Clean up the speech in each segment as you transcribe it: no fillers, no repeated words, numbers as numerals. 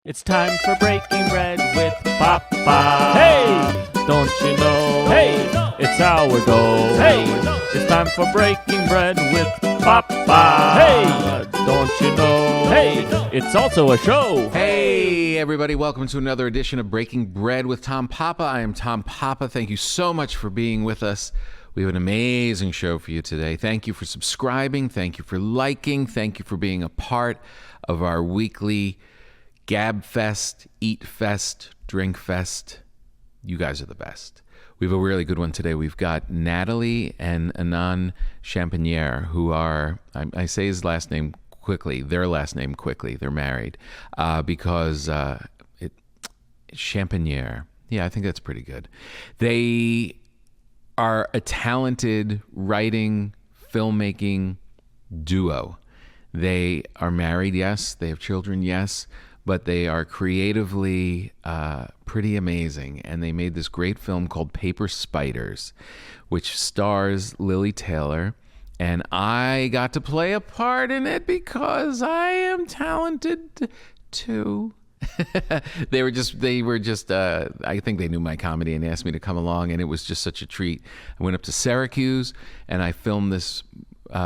It's time for breaking bread with Papa. Hey, don't you know? Hey, it's our goal. Hey, it's time for breaking bread with Papa. Hey, don't you know? Hey, it's also a show. Hey, everybody, welcome to another edition of Breaking Bread with Tom Papa. I am Tom Papa. Thank you so much for being with us. We have an amazing show for you today. Thank you for subscribing. Thank you for liking. Thank you for being a part of our weekly Gab Fest, Eat Fest, Drink Fest. You guys are the best. We have a really good one today. We've got Natalie and Inon Shampanier, who are, I say his last name quickly, their last name quickly. They're married because Shampanier. Yeah, I think that's pretty good. They are a talented writing, filmmaking duo. They are married, yes. They have children, yes. But they are creatively pretty amazing. And they made this great film called Paper Spiders, which stars Lily Taylor. And I got to play a part in it because I am talented too. They were just, I think they knew my comedy and asked me to come along. And it was just such a treat. I went up to Syracuse and I filmed this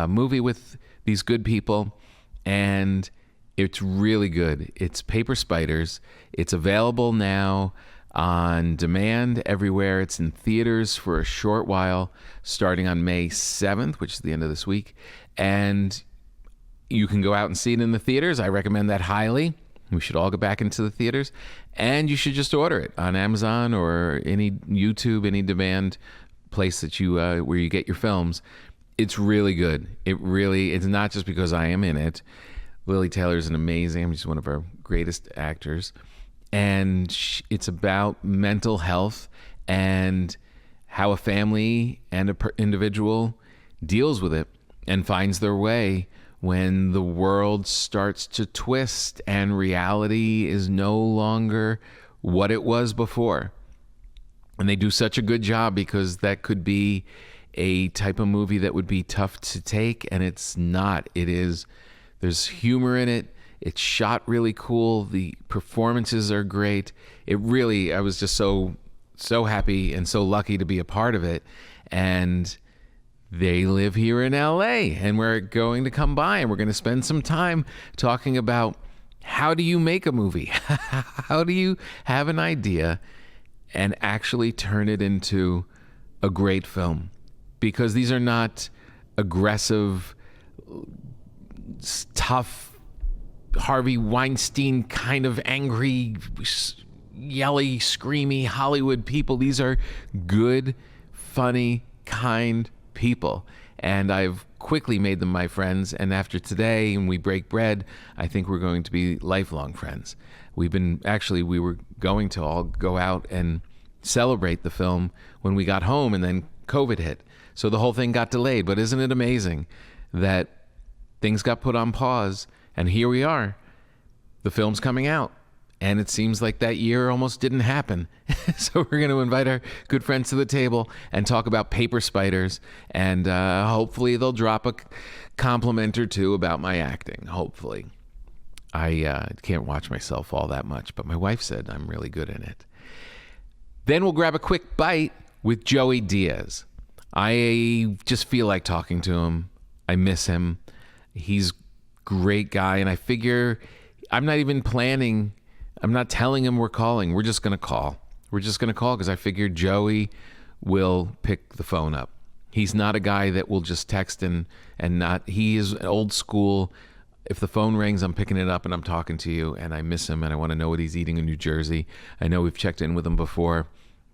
movie with these good people. And it's really good. It's Paper Spiders. It's available now on demand everywhere. It's in theaters for a short while, starting on May 7th, which is the end of this week. And you can go out and see it in the theaters. I recommend that highly. We should all go back into the theaters. And you should just order it on Amazon or any YouTube, any demand place that you where you get your films. It's really good. It's not just because I am in it. Lily Taylor is she's one of our greatest actors. And it's about mental health and how a family and an individual deals with it and finds their way when the world starts to twist and reality is no longer what it was before. And they do such a good job because that could be a type of movie that would be tough to take, and it's not. There's humor in it. It's shot really cool. The performances are great. I was just so happy and so lucky to be a part of it. And they live here in LA, and we're going to come by and we're going to spend some time talking about how do you make a movie? How do you have an idea and actually turn it into a great film? Because these are not aggressive, tough, Harvey Weinstein kind of angry, yelly, screamy Hollywood people. These are good, funny, kind people. And I've quickly made them my friends. And after today, when we break bread, I think we're going to be lifelong friends. We were going to all go out and celebrate the film when we got home, and then COVID hit. So the whole thing got delayed. But isn't it amazing that things got put on pause, and here we are. The film's coming out, and it seems like that year almost didn't happen. So we're going to invite our good friends to the table and talk about Paper Spiders, and hopefully they'll drop a compliment or two about my acting, hopefully. I can't watch myself all that much, but my wife said I'm really good in it. Then we'll grab a quick bite with Joey Diaz. I just feel like talking to him. I miss him. He's a great guy, and I figure I'm not even planning. I'm not telling him we're calling. We're just going to call. We're just going to call because I figure Joey will pick the phone up. He's not a guy that will just text and not. He is old school. If the phone rings, I'm picking it up and I'm talking to you, and I miss him, and I want to know what he's eating in New Jersey. I know we've checked in with him before,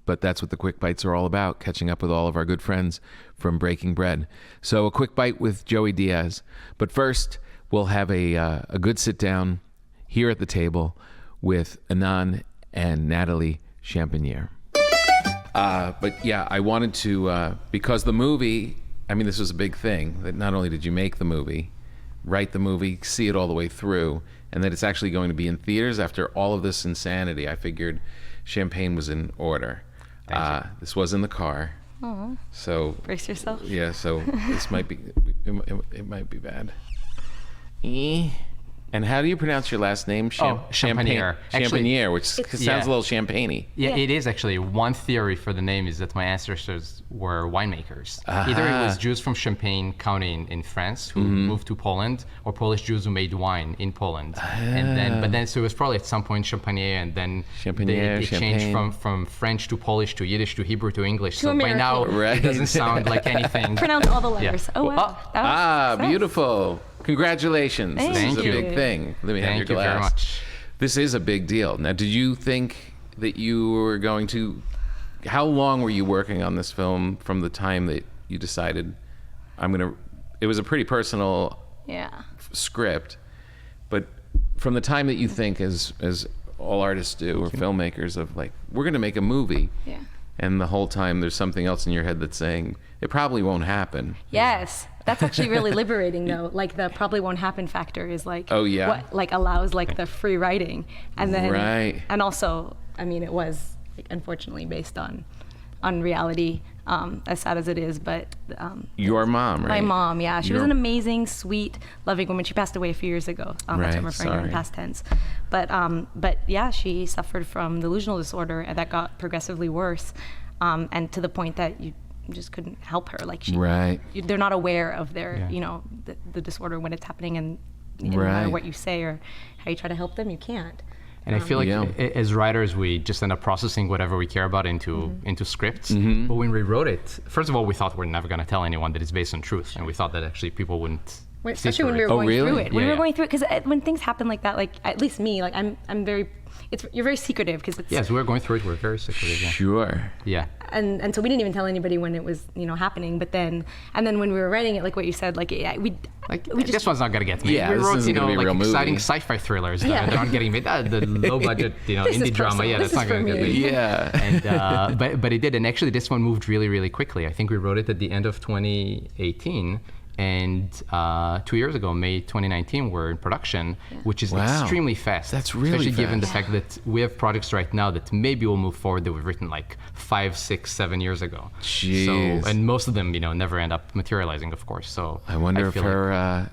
but that's what the Quick Bites are all about, catching up with all of our good friends from Breaking Bread. So a quick bite with Joey Diaz. But first, we'll have a good sit-down here at the table with Inon and Natalie Shampanier. But yeah, I wanted to, because the movie, this was a big thing, that not only did you make the movie, write the movie, see it all the way through, and that it's actually going to be in theaters after all of this insanity, I figured champagne was in order. This was in the car. Aww. So brace yourself. Yeah, so this might be, it might be bad. And how do you pronounce your last name? Shampanier. Actually, Shampanier, which sounds a little champagne-y. Yeah, it is actually. One theory for the name is that my ancestors were winemakers. Either it was Jews from Champagne County in France who moved to Poland, or Polish Jews who made wine in Poland. And then so it was probably at some point Shampanier, and then it changed from French to Polish to Yiddish to Hebrew to English. So by now it doesn't sound like anything. Pronounce all the letters. Yeah. Oh wow. Beautiful. Congratulations. This is a big thing. Let me have your glass. Thank you very much. This is a big deal. Now, did you think that you were going to... How long were you working on this film from the time that you decided, I'm going to... It was a pretty personal script, but from the time that you think, as all artists do, or filmmakers, of like, we're going to make a movie, and the whole time there's something else in your head that's saying, it probably won't happen. Yes. That's actually really liberating, though. Like, the probably won't happen factor is like what like allows like the free writing, and then and also, I mean, it was like, unfortunately based on reality, as sad as it is. But your mom, right? My mom, yeah, she was an amazing, sweet, loving woman. She passed away a few years ago. That's why I'm referring to her in past tense. But yeah, she suffered from delusional disorder that got progressively worse, and to the point that you just couldn't help her. Like they're not aware of their, the disorder when it's happening, and no matter what you say or how you try to help them, you can't. And I feel like as writers, we just end up processing whatever we care about into scripts. But when we wrote it, first of all, we thought we're never going to tell anyone that it's based on truth, and we thought that actually people wouldn't. Especially when we were going through it. When we were going through it, because when things happen like that, like at least me, like I'm very. You're very secretive because it's. Yes, we were going through it. We're very secretive. Yeah. Sure. Yeah. And so we didn't even tell anybody when it was happening. But then when we were writing it, like what you said, like we just, this one's not gonna get me. Yeah, we wrote like exciting sci-fi thrillers that aren't getting made. The low budget indie drama. Yeah, that's not gonna get me. Yeah. And but it did, and actually this one moved really, really quickly. I think we wrote it at the end of 2018. And 2 years ago, May 2019, we're in production, which is extremely fast. That's really especially fast. Given the fact that we have projects right now that maybe will move forward that we've written like 5, 6, 7 years ago. Jeez. So, and most of them, never end up materializing, of course. So I wonder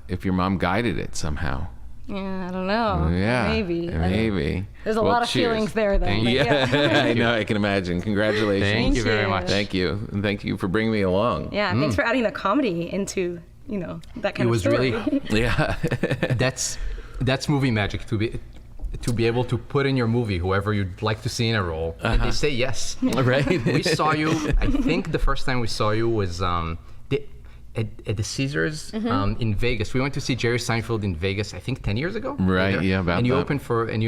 if your mom guided it somehow. Yeah, I don't know. Yeah, maybe. There's a lot of feelings there, though. I know. I can imagine. Congratulations. Thank you very much. Thank you, and thank you for bringing me along. Yeah, thanks for adding the comedy into that kind of story. It was really that's movie magic, to be able to put in your movie whoever you'd like to see in a role, and they say yes. Right. We saw you. I think the first time we saw you was at the Caesars in Vegas. We went to see Jerry Seinfeld in Vegas, I think 10 years ago. Right, later. yeah, about and you that.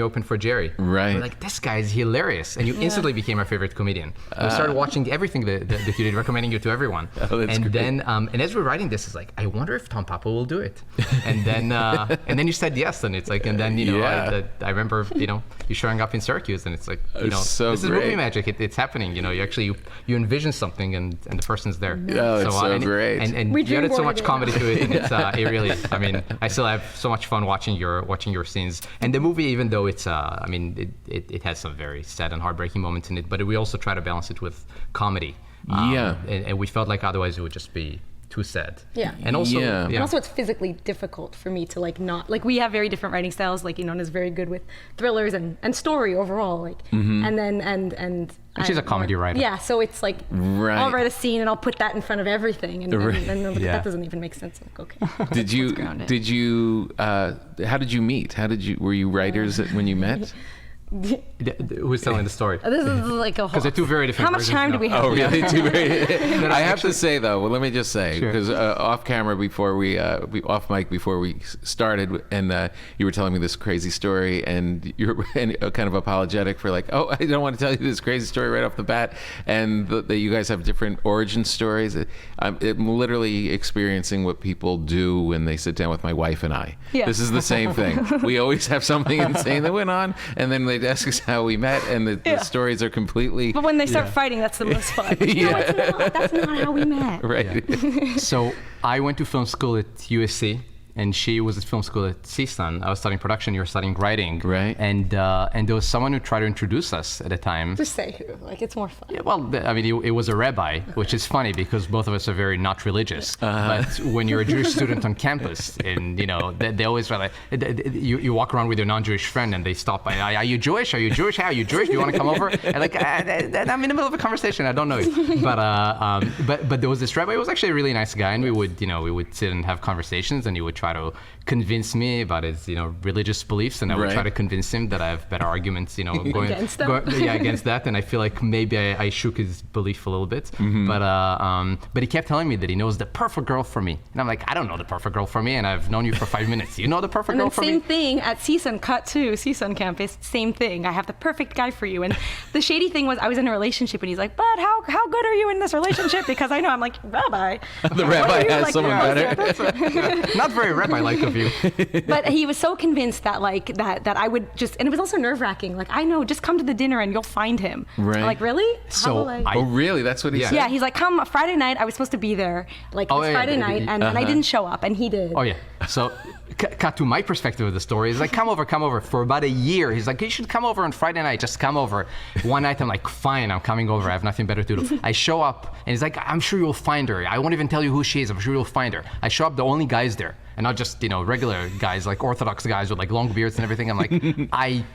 opened for Jerry. Right. We're like, this guy is hilarious. And you instantly became our favorite comedian. We started watching everything that you did, recommending you to everyone. Oh, that's and great. then and as we're writing this, it's like, I wonder if Tom Papa will do it. And then you said yes, and it's like, and then I remember you showing up in Syracuse, and it's like so this is great. movie magic. It's happening. You actually you envision something, and the person's there. Oh, it's so great. And you added so much comedy to it, and it really. I mean, I still have so much fun watching your scenes. And the movie, even though it's, it has some very sad and heartbreaking moments in it, but we also try to balance it with comedy. And we felt like otherwise it would just be too sad. Yeah. And also, and also it's physically difficult for me to we have very different writing styles. Like Inon is very good with thrillers and story overall. And then and she's a comedy writer. Yeah, so it's like I'll write a scene and I'll put that in front of everything, and that doesn't even make sense. Like, okay. Did you how did you meet? Were you writers when you met? Who's telling the story? This is like a whole. Because they're two very different. How much time do we have? Oh, really? I have to say though. Well, let me just say, because off camera before off mic before we started, and you were telling me this crazy story, and you're kind of apologetic for like, oh, I don't want to tell you this crazy story right off the bat, and that you guys have different origin stories. I'm literally experiencing what people do when they sit down with my wife and I. Yeah. This is the same thing. We always have something insane that went on, and then they ask us how we met, and the stories are completely. But when they start fighting, that's the most fun. No, it's not. That's not how we met. Right. So I went to film school at USC, and she was at film school at CSUN. I was studying production, you were studying writing. Right. And there was someone who tried to introduce us at the time. Just say who. Like, it's more fun. Yeah, well, I mean, it was a rabbi, which is funny because both of us are very not religious. But when you're a Jewish student on campus, and they always try like you walk around with your non-Jewish friend, and they stop by, are you Jewish? Are you Jewish? How are you Jewish? Do you want to come over? And like, I'm in the middle of a conversation. I don't know you. But there was this rabbi. He was actually a really nice guy, and we would sit and have conversations, and he would try to convince me about his religious beliefs, and I would try to convince him that I have better arguments going against them? Against that. And I feel like maybe I shook his belief a little bit. But he kept telling me that he knows the perfect girl for me, and I'm like, I don't know the perfect girl for me, and I've known you for 5 minutes. You know the perfect girl for me? Same thing at CSUN, cut to CSUN campus, same thing. I have the perfect guy for you. And the shady thing was I was in a relationship, and he's like, but how good are you in this relationship? Because I know, I'm like, Rabbi. The rabbi has like, someone better. Not very rabbi-like of you. But he was so convinced that that I would just, and it was also nerve-wracking. Like, I know, just come to the dinner and you'll find him. Right. I'm like, really? So oh, really? That's what he said? Yeah, he's like, come Friday night. I was supposed to be there, Friday night, and I didn't show up, and he did. Oh, yeah. So, cut to my perspective of the story. He's like, come over. For about a year, he's like, you should come over on Friday night. Just come over. One night, I'm like, fine, I'm coming over. I have nothing better to do. I show up, and he's like, I'm sure you'll find her. I won't even tell you who she is. I'm sure you'll find her. I show up, the only guys there. And not just, regular guys, like Orthodox guys with like long beards and everything. I'm like,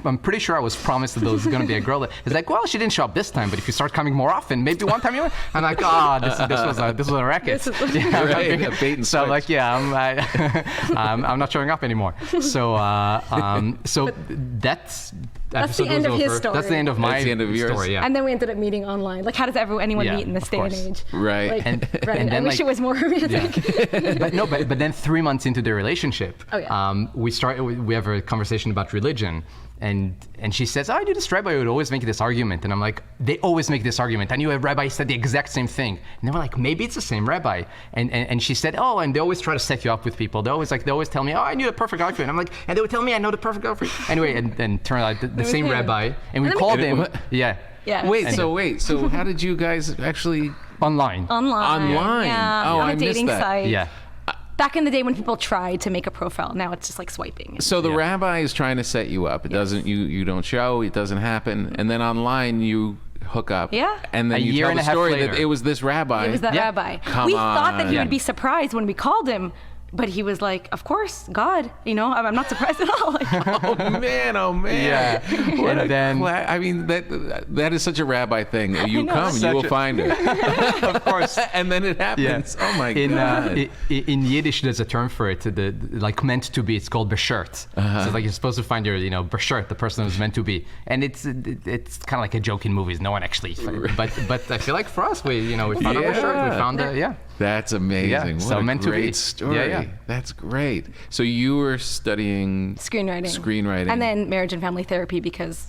I'm pretty sure I was promised that there was going to be a girl. He's like, well, she didn't show up this time, but if you start coming more often, maybe one time you will. I'm like, this was a racket. Right, a bait and so I'm switch. like, I'm not showing up anymore. So that's the end of his story. That's the end of my That's the end of yours. story. Yeah. And then we ended up meeting online. Like, how does anyone meet in this of day and course. age? Right. Like, And I then, wish it was more romantic. But then 3 months into their relationship, we have a conversation about religion, and she says, I knew this rabbi would always make this argument, and I'm like, they always make this argument. I knew a rabbi said the exact same thing, and they were like, maybe it's the same rabbi, and she said, oh, and they always try to set you up with people. They always tell me, oh, I knew the perfect guy for you, and I'm like, and they would tell me I know the perfect girl for you. Anyway, and turned out the same him. rabbi, and we called him. Yeah. Wait, so how did you guys actually... Online. Yeah, Oh, on I a missed dating that. site. Yeah. Back in the day when people tried to make a profile, now it's just like swiping. So the rabbi is trying to set you up. It doesn't. You don't show. It doesn't happen. And then online you hook up. Yeah. And then A you year tell and the a half story later. that it was this rabbi. It was that Yeah. rabbi. Come We thought that he on. would be surprised when we called him, but he was like, of course, God. I'm not surprised at all. Like, Oh man! Yeah. What And a then I mean that is such a rabbi thing. You know, come, you will such a- find her. of course. And then it happens. Oh my in, god! in Yiddish, there's a term for it. Like meant to be. It's called beshert. So like you're supposed to find your, beshert, the person who's meant to be. And it's kind of like a joke in movies. No one actually. But I feel like for us, we found our beshert. We found That's amazing. Yeah, What so a meant to great be. story. Yeah. That's great. So you were studying screenwriting. And then marriage and family therapy because,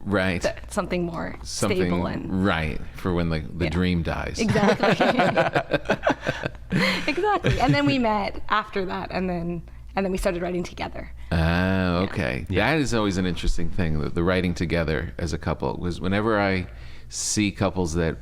right. something more stable and right for when the dream dies. Exactly. Exactly. And then we met after that, and then we started writing together. Ah, okay. That is always an interesting thing, the writing together as a couple. Was whenever I see couples that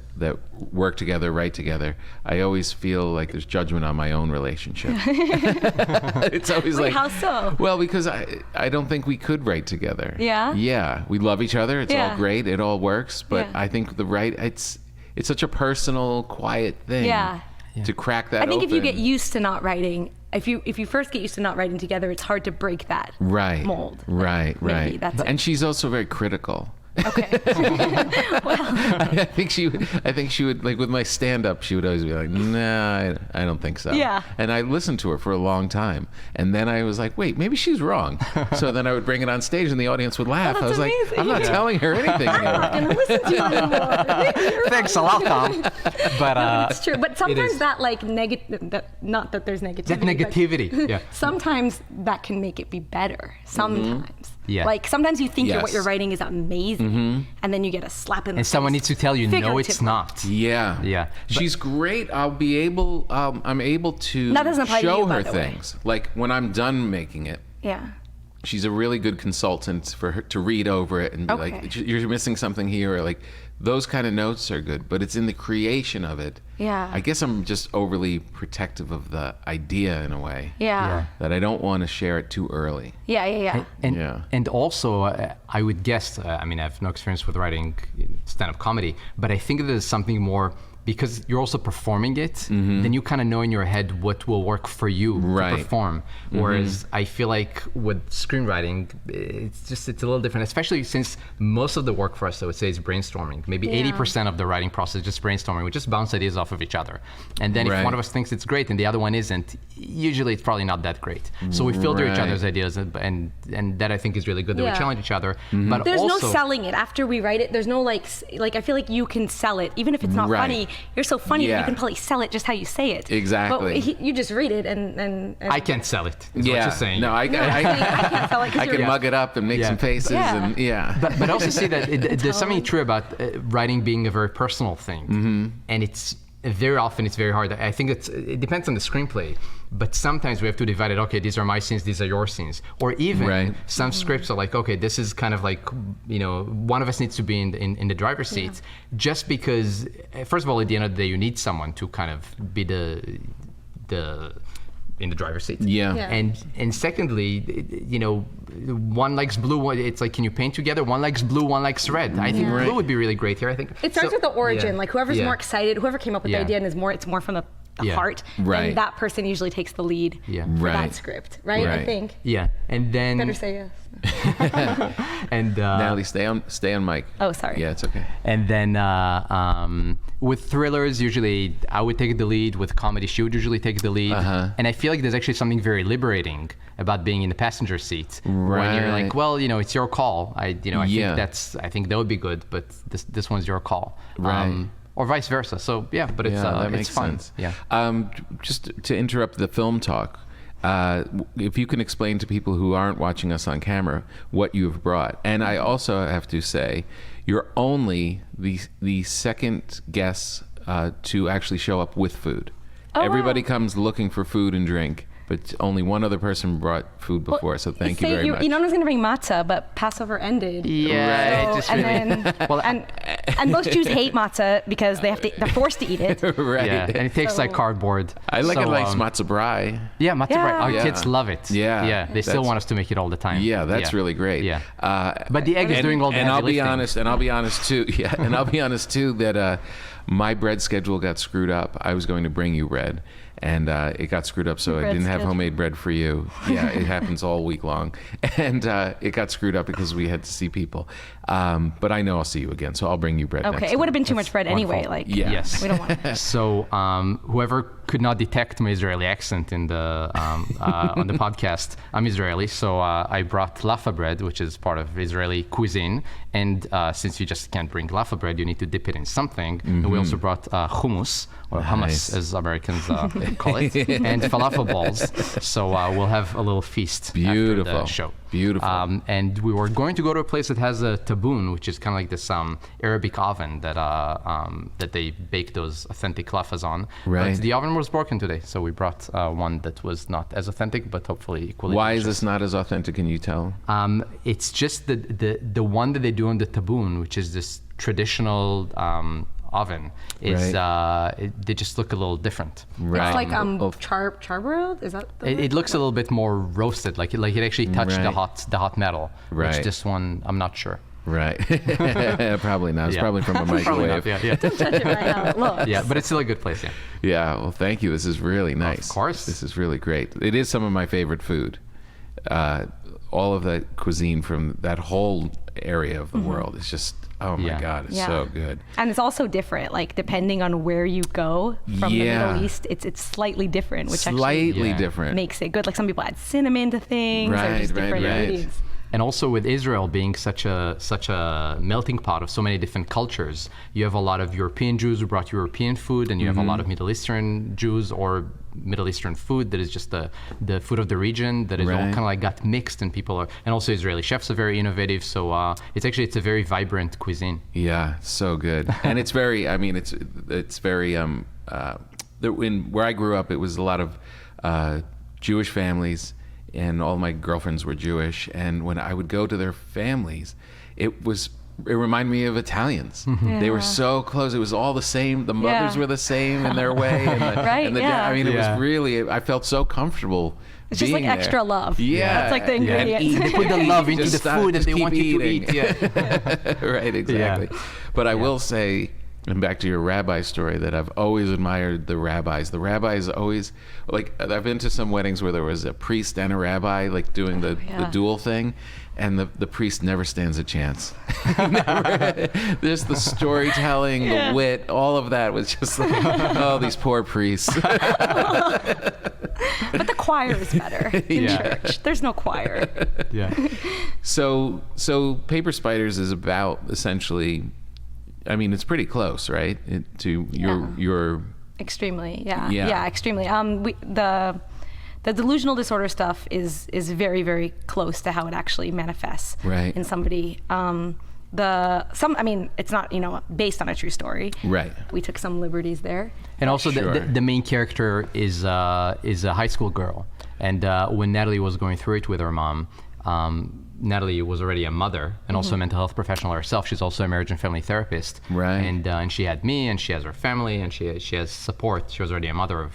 work together, write together, I always feel like there's judgment on my own relationship. It's always Wait, like, how so? Well, because I don't think we could write together. Yeah? Yeah. We love each other. It's all great. It all works. But Yeah. I think it's such a personal, quiet thing. Yeah. To crack that I think if you open. get used to not writing, if you first get used to not writing together, it's hard to break that mold. Right. Maybe that's it. And she's also very critical. Okay. I think she would like with my stand-up. She would always be like, "Nah, I don't think so." Yeah. And I listened to her for a long time, and then I was like, "Wait, maybe she's wrong." So then I would bring it on stage, and the audience would laugh. Oh, I was that's like, amazing. "I'm not telling her anything." I'm not going to listen to you anymore. Thanks a lot, Tom. But It's true, but sometimes is. that like negative, not that there's negativity. that but negativity. Yeah. sometimes that can make it be better. Sometimes. Yeah. Like sometimes you think Yes. what you're writing is amazing, and then you get a slap in the And face. someone needs to tell you, no, it's Figuratively. not. Yeah. Yeah. She's great. I'm able to That doesn't apply to show you, by her the way. things. Like when I'm done making it, Yeah. she's a really good consultant for her to read over it and be like, you're missing something here, or like those kind of notes are good, but it's in the creation of it. Yeah. I guess I'm just overly protective of the idea in a way. Yeah. That I don't want to share it too early. Yeah. And also, I would guess, I mean, I have no experience with writing stand-up comedy, but I think there's something more, because you're also performing it, then you kind of know in your head what will work for you to perform. Whereas I feel like with screenwriting, it's a little different, especially since most of the work for us, I would say, is brainstorming. Maybe 80% of the writing process is just brainstorming. We just bounce ideas off of each other. And then if one of us thinks it's great and the other one isn't, usually it's probably not that great. So we filter each other's ideas, and that I think is really good, that we challenge each other. But there's also, no selling it after we write it. There's no like I feel like you can sell it, even if it's not funny. You're so funny that you can probably sell it just how you say it. Exactly. But you just read it and I can't sell it, is what you're saying. No, I can't sell it. I can mug it up and make some faces and But I also see that there's something true about writing being a very personal thing. And it's very often it's very hard. I think it depends on the screenplay, but sometimes we have to divide it. Okay, these are my scenes, these are your scenes. Or even some scripts are like, okay, this is kind of like, one of us needs to be in the driver's seat, just because, first of all, at the end of the day, you need someone to kind of be the in the driver's seat. And secondly, one likes blue. It's like, can you paint together? One likes blue, one likes red. I think blue would be really great here. I think it starts with the origin. Like whoever's more excited, whoever came up with the idea, and it's more from the heart. And that person usually takes the lead for that script, right? I think. Yeah, and then better say yes. And Natalie, stay on mic. Oh, sorry. Yeah, it's okay. And then with thrillers, usually I would take the lead. With comedy, she would usually take the lead. And I feel like there's actually something very liberating about being in the passenger seat when you're like, well, it's your call. I think that would be good, but this one's your call. Or vice versa. So but that makes it's fun. sense. Just to interrupt the film talk, if you can explain to people who aren't watching us on camera what you've brought. And I also have to say, you're only the second guest to actually show up with food. Everybody comes looking for food and drink, but only one other person brought food before, so thank you very much. Inon was going to bring matzah, but Passover ended. And most Jews hate matzah because they're forced to eat it. And it tastes like cardboard. I like matzah brie. Yeah, matzah brie. Our kids love it. They still want us to make it all the time. Yeah, that's really great. But the egg is doing all the heavy lifting. And I'll be honest too that my bread schedule got screwed up. I was going to bring you bread, and it got screwed up, so I didn't have homemade bread for you. It happens all week long. And it got screwed up because we had to see people. But I know I'll see you again, so I'll bring you bread next time. It would have been too much bread anyway. Yes. We don't want it. So whoever could not detect my Israeli accent in the on the podcast, I'm Israeli, so I brought laffa bread, which is part of Israeli cuisine. And since you just can't bring laffa bread, you need to dip it in something. And we also brought hummus, or hummus as Americans call it, and falafel balls. So we'll have a little feast after the show. Beautiful. And we were going to go to a place that has a taboon, which is kind of like this Arabic oven that they bake those authentic laffas on. But the oven was broken today, so we brought one that was not as authentic, but hopefully equally Why delicious. is this not as authentic? Can you tell? It's just the one that they do on the taboon, which is this traditional oven, is they just look a little different. It's like charbroiled. Is that the word? It looks a little bit more roasted, like it actually touched the hot metal. Which this one, I'm not sure. Probably not. It's probably from a microwave. Don't judge it right now. It looks. But it's still a good place. Well, thank you. This is really nice. Of course. This is really great. It is some of my favorite food. All of the cuisine from that whole area of the world is just, oh my God, it's so good. And it's also different, like depending on where you go from the Middle East, it's slightly different, which actually different makes it good. Like some people add cinnamon to things, or just different ingredients. And also with Israel being such a melting pot of so many different cultures, you have a lot of European Jews who brought European food, and you have a lot of Middle Eastern Jews or Middle Eastern food that is just the food of the region that is all kind of like got mixed, and and also Israeli chefs are very innovative. So it's a very vibrant cuisine. Yeah, so good. And it's very, it's very, where I grew up, it was a lot of Jewish families and all my girlfriends were Jewish. And when I would go to their families, it reminded me of Italians. They were so close. It was all the same. The mothers were the same in their way. And I mean, it was really, I felt so comfortable. It's just like extra love. Yeah. That's like the ingredient. They put the love into the food that they want you to eat. Right, exactly. But I will say, and back to your rabbi story, that I've always admired the rabbis. The rabbis always, like, I've been to some weddings where there was a priest and a rabbi, like, doing the dual thing, and the priest never stands a chance. There's the storytelling, the wit, all of that was just like, oh, these poor priests. But the choir is better in church. There's no choir. So Paper Spiders is about, essentially, I mean, it's pretty close, right? To your extremely, extremely. The delusional disorder stuff is very, very close to how it actually manifests in somebody. It's not, based on a true story. Right. We took some liberties there. And also the main character is a high school girl. And when Natalie was going through it with her mom, Natalie was already a mother and also a mental health professional herself. She's also a marriage and family therapist. Right. And she had me, and she has her family, and she has support. She was already a mother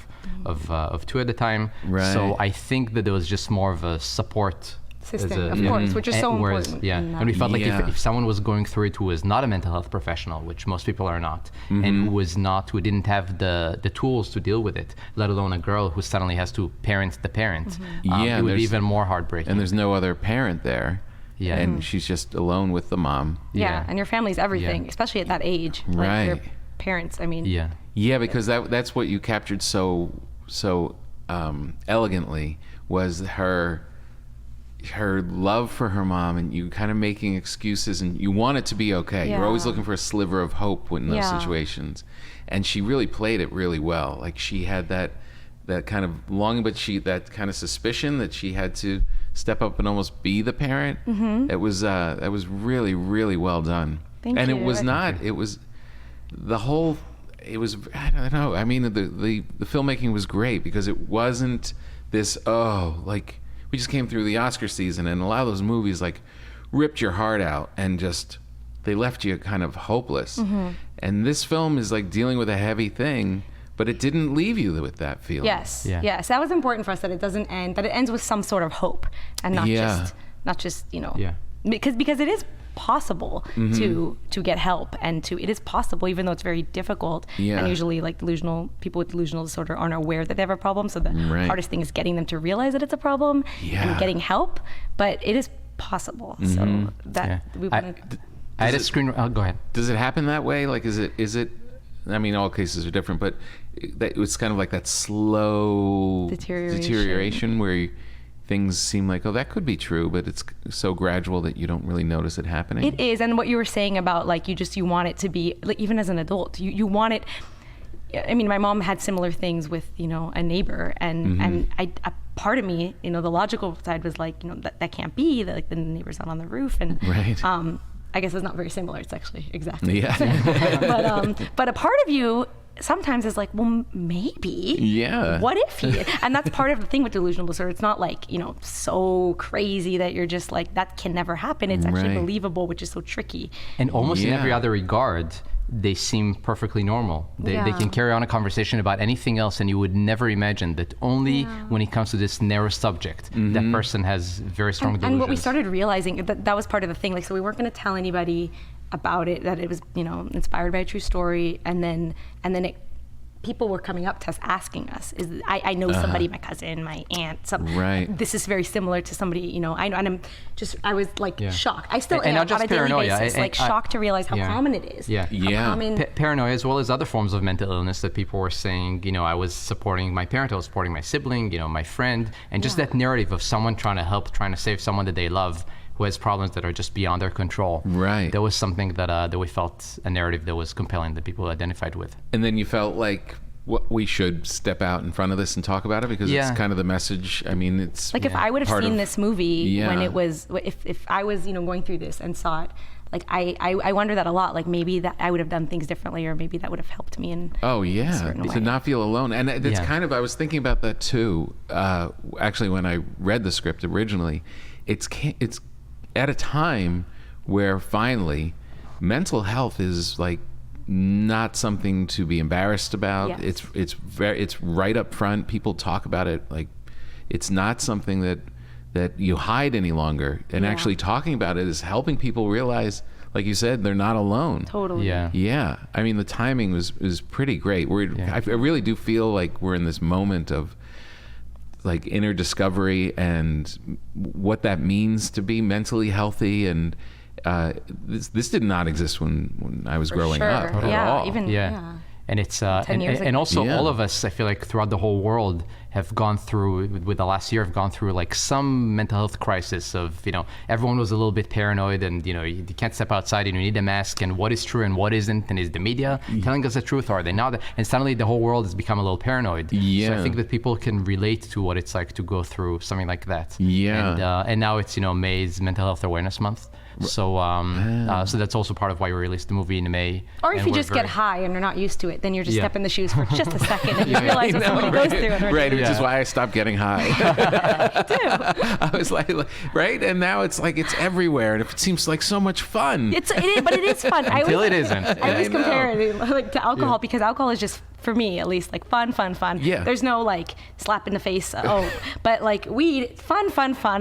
of two at the time. Right. So I think that there was just more of a support system, of course, which is so important. And we felt like if someone was going through it who was not a mental health professional, which most people are not, and who didn't have the tools to deal with it, let alone a girl who suddenly has to parent the parent, it would be even more heartbreaking. And there's no other parent there. Yeah. And she's just alone with the mom. And your family's everything, especially at that age. Right. Like your parents, I mean. Yeah, because that's what you captured so elegantly, was her love for her mom, and you kind of making excuses, and you want it to be okay. You're always looking for a sliver of hope in those situations. And she really played it really well. Like, she had that kind of longing, but that kind of suspicion that she had to step up and almost be the parent. That was really, really well done. Thank you. And it was I don't know. I mean, the filmmaking was great, because it wasn't this, like, we just came through the Oscar season, and a lot of those movies, like, ripped your heart out and just, they left you kind of hopeless. And this film is like dealing with a heavy thing, but it didn't leave you with that feeling. Yes, that was important for us, that it doesn't end, that it ends with some sort of hope, and not just because it is possible to get help, and it is possible, even though it's very difficult. And usually, like, people with delusional disorder aren't aware that they have a problem, so the hardest thing is getting them to realize that it's a problem and getting help. But it is possible. So that we want to. I had a screen. Go ahead. Does it happen that way? Like, is it? I mean, all cases are different, but it was kind of like that slow deterioration where things seem like, that could be true, but it's so gradual that you don't really notice it happening. It is. And what you were saying about, like, you want it to be, like, even as an adult, you want it. I mean, my mom had similar things with, a neighbor, and a part of me, the logical side was like, that can't be, that, like, the neighbor's not on the roof, and I guess it's not very similar. It's actually exactly. But a part of you sometimes is like, well, maybe. What if he? And that's part of the thing with delusional disorder. It's not like, so crazy that you're just like, that can never happen. It's actually believable, which is so tricky. And almost in every other regard, they seem perfectly normal. They can carry on a conversation about anything else, and you would never imagine that only when it comes to this narrow subject, that person has very strong delusions. And what we started realizing, that was part of the thing. Like, so we weren't going to tell anybody about it, that it was, inspired by a true story, and then people were coming up to us asking us, I know somebody, my cousin, my aunt, this is very similar to somebody, I was like shocked. I still am on a daily basis, like shocked to realize how common it is. Paranoia, as well as other forms of mental illness that people were saying, I was supporting my parent, I was supporting my sibling, my friend, and just that narrative of someone trying to help, trying to save someone that they love, who has problems that are just beyond their control. That was something that we felt, a narrative that was compelling, that people identified with. And then you felt like what we should step out in front of this and talk about it, because it's kind of the message. I mean, it's like if I would have seen this movie when it was, if I was going through this and saw it, like I wonder that a lot. Like maybe that I would have done things differently, or maybe that would have helped me in a certain way. To not feel alone. And it's kind of, I was thinking about that too. Actually, when I read the script originally, it's at a time where finally mental health is like not something to be embarrassed about. Yes. It's right up front. People talk about it like it's not something that you hide any longer. And actually talking about it is helping people realize, like you said, they're not alone. Totally. Yeah. I mean, the timing was pretty great. I really do feel like we're in this moment of like inner discovery and what that means to be mentally healthy. And this did not exist when I was growing up at all. And it's and also all of us, I feel like throughout the whole world have gone through, with the last year, have gone through like some mental health crisis of, everyone was a little bit paranoid, and you can't step outside and you need a mask, and what is true and what isn't, and is the media telling us the truth, or are they not? And suddenly the whole world has become a little paranoid. So I think that people can relate to what it's like to go through something like that. And now it's May's Mental Health Awareness Month. So so that's also part of why we released the movie in May. Or if you just get high and you're not used to it, then you're just stepping the shoes for just a second and you realize what somebody goes through. Right, which is why I stopped getting high. I was like, right? And now it's like it's everywhere, and it seems like so much fun. But it is fun. Until it isn't. I always compare it like to alcohol, because alcohol is just, for me at least, like fun. Yeah. There's no like slap in the face. But like weed, fun,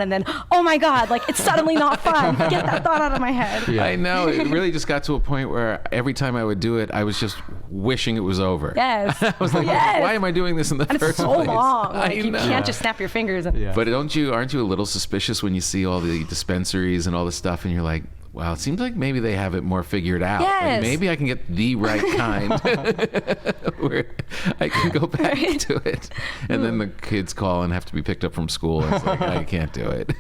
and then oh my God, like it's suddenly not fun. Get that thought out of my head. Yeah. I know. It really just got to a point where every time I would do it, I was just wishing it was over. Yes. I was like, why am I doing this in the first place? It's so long. Like, you know. can't just snap your fingers. But aren't you a little suspicious when you see all the dispensaries and all this stuff, and you're like, wow, it seems like maybe they have it more figured out. Yes. Like maybe I can get the right kind where I can go back to it. And then the kids call and have to be picked up from school. And it's like, I can't do it.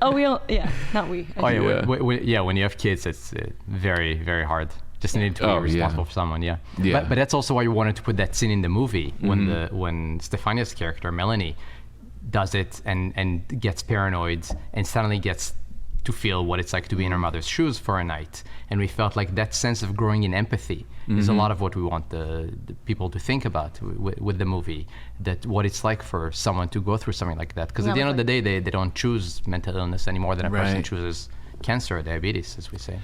Not we. When you have kids, it's very, very hard. Just need to be responsible for someone, But that's also why we wanted to put that scene in the movie when Stefania's character, Melanie, does it and gets paranoid and suddenly gets to feel what it's like to be in her mother's shoes for a night. And we felt like that sense of growing in empathy is a lot of what we want the people to think about with the movie, that what it's like for someone to go through something like that. Because at the end of the day, they don't choose mental illness any more than a person chooses cancer or diabetes, as we say.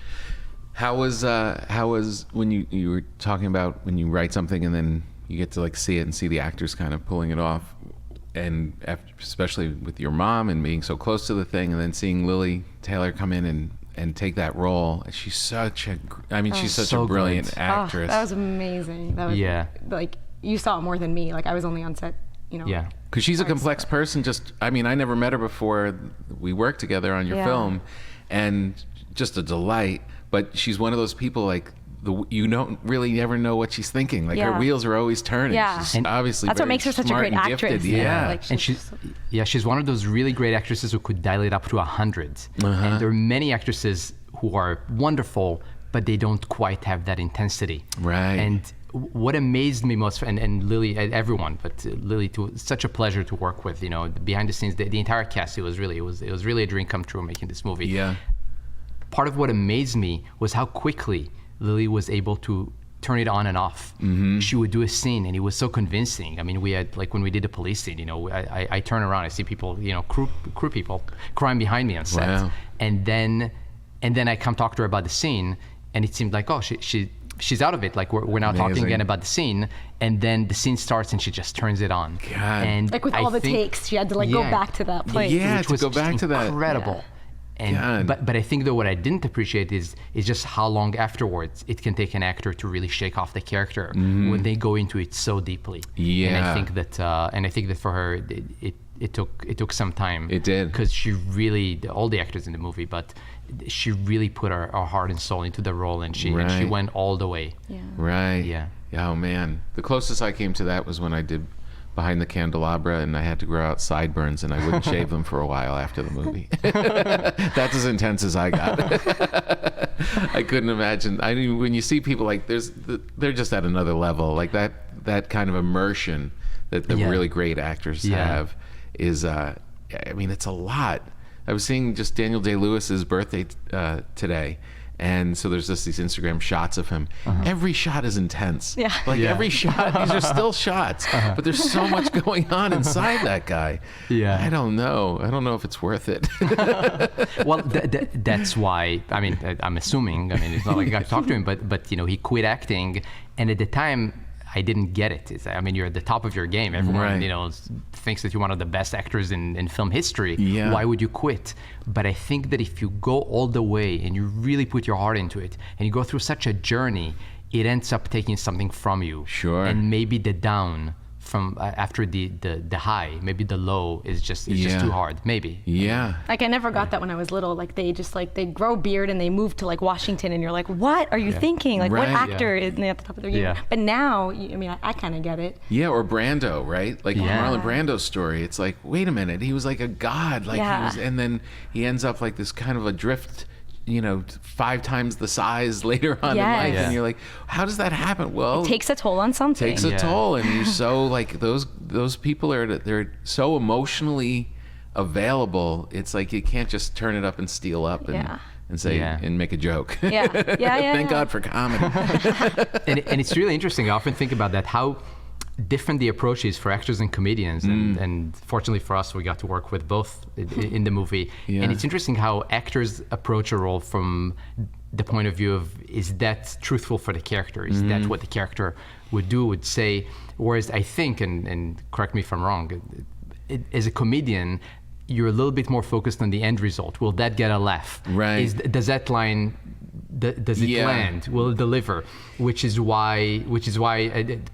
How was when you were talking about when you write something and then you get to like see it and see the actors kind of pulling it off? And especially with your mom and being so close to the thing, and then seeing Lily Taylor come in and take that role. She's such a brilliant actress. That was amazing. That was like, you saw it more than me. Like I was only on set, because she's a complex person. I never met her before we worked together on your film, and just a delight. But she's one of those people like, you don't really ever know what she's thinking. Like her wheels are always turning. Yeah. She's obviously that's what makes her such a great actress. And she's one of those really great actresses who could dial it up to 100. And there are many actresses who are wonderful, but they don't quite have that intensity. Right. And what amazed me most, and Lily, everyone, but Lily too, such a pleasure to work with. Behind the scenes, the entire cast, it was really a dream come true making this movie. Yeah. Part of what amazed me was how quickly Lily was able to turn it on and off. She would do a scene and it was so convincing. I mean, we had, like when we did the police scene, I turn around, I see people, crew people crying behind me on set. Wow. And then I come talk to her about the scene, and it seemed like, she's out of it. Like we're now talking again about the scene, and then the scene starts and she just turns it on. God. And like with all the takes, she had to go back to that place. Yeah, which was to go back to that. Incredible. Yeah. And but I think that what I didn't appreciate is just how long afterwards it can take an actor to really shake off the character when they go into it so deeply. Yeah. And I think that for her it took some time. It did, because she really, all the actors in the movie, but she really put her heart and soul into the role, and she went all the way. Yeah. Right. Yeah. Oh man, the closest I came to that was when I did Behind the Candelabra, and I had to grow out sideburns, and I wouldn't shave them for a while after the movie. That's as intense as I got. I couldn't imagine. I mean, when you see people like they're just at another level. Like that kind of immersion that the really great actors have is, I mean, it's a lot. I was seeing just Daniel Day-Lewis's birthday today. And so there's just these Instagram shots of him. Every shot is intense. Yeah. Like every shot, these are still shots. But there's so much going on inside that guy. Yeah. I don't know. I don't know if it's worth it. Well, that's why, I mean, I'm assuming, I mean, it's not like I got to talk to him, but you know, he quit acting. And at the time, I didn't get it. I mean, you're at the top of your game. Everyone, you know, thinks that you're one of the best actors in film history. Yeah. Why would you quit? But I think that if you go all the way and you really put your heart into it and you go through such a journey, it ends up taking something from you. Sure. And maybe the down from after the high, maybe the low is just too hard. Maybe. Yeah. Like I never got that when I was little. Like they grow beard and they move to like Washington and you're like, what are you thinking? Like what actor is at the top of their game? But now, I mean, I kind of get it. Yeah, or Brando, right? Like Marlon Brando's story. It's like, wait a minute, he was like a god. Like he was, and then he ends up like this kind of adrift, you know, 5 times the size later on in life, and you're like, how does that happen? Well, it takes a toll on something. Takes a toll, and you're so like those people they're so emotionally available. It's like you can't just turn it up and steal up and say and make a joke. Thank God for comedy. and it's really interesting. I often think about that, how different the approach is for actors and comedians, and fortunately for us, we got to work with both in the movie. And it's interesting how actors approach a role from the point of view of, is that truthful for the character? Is that what the character would say? Whereas I think, and correct me if I'm wrong, as a comedian, you're a little bit more focused on the end result. Will that get a laugh? Right. Does that line, does it land? Will it deliver? Which is why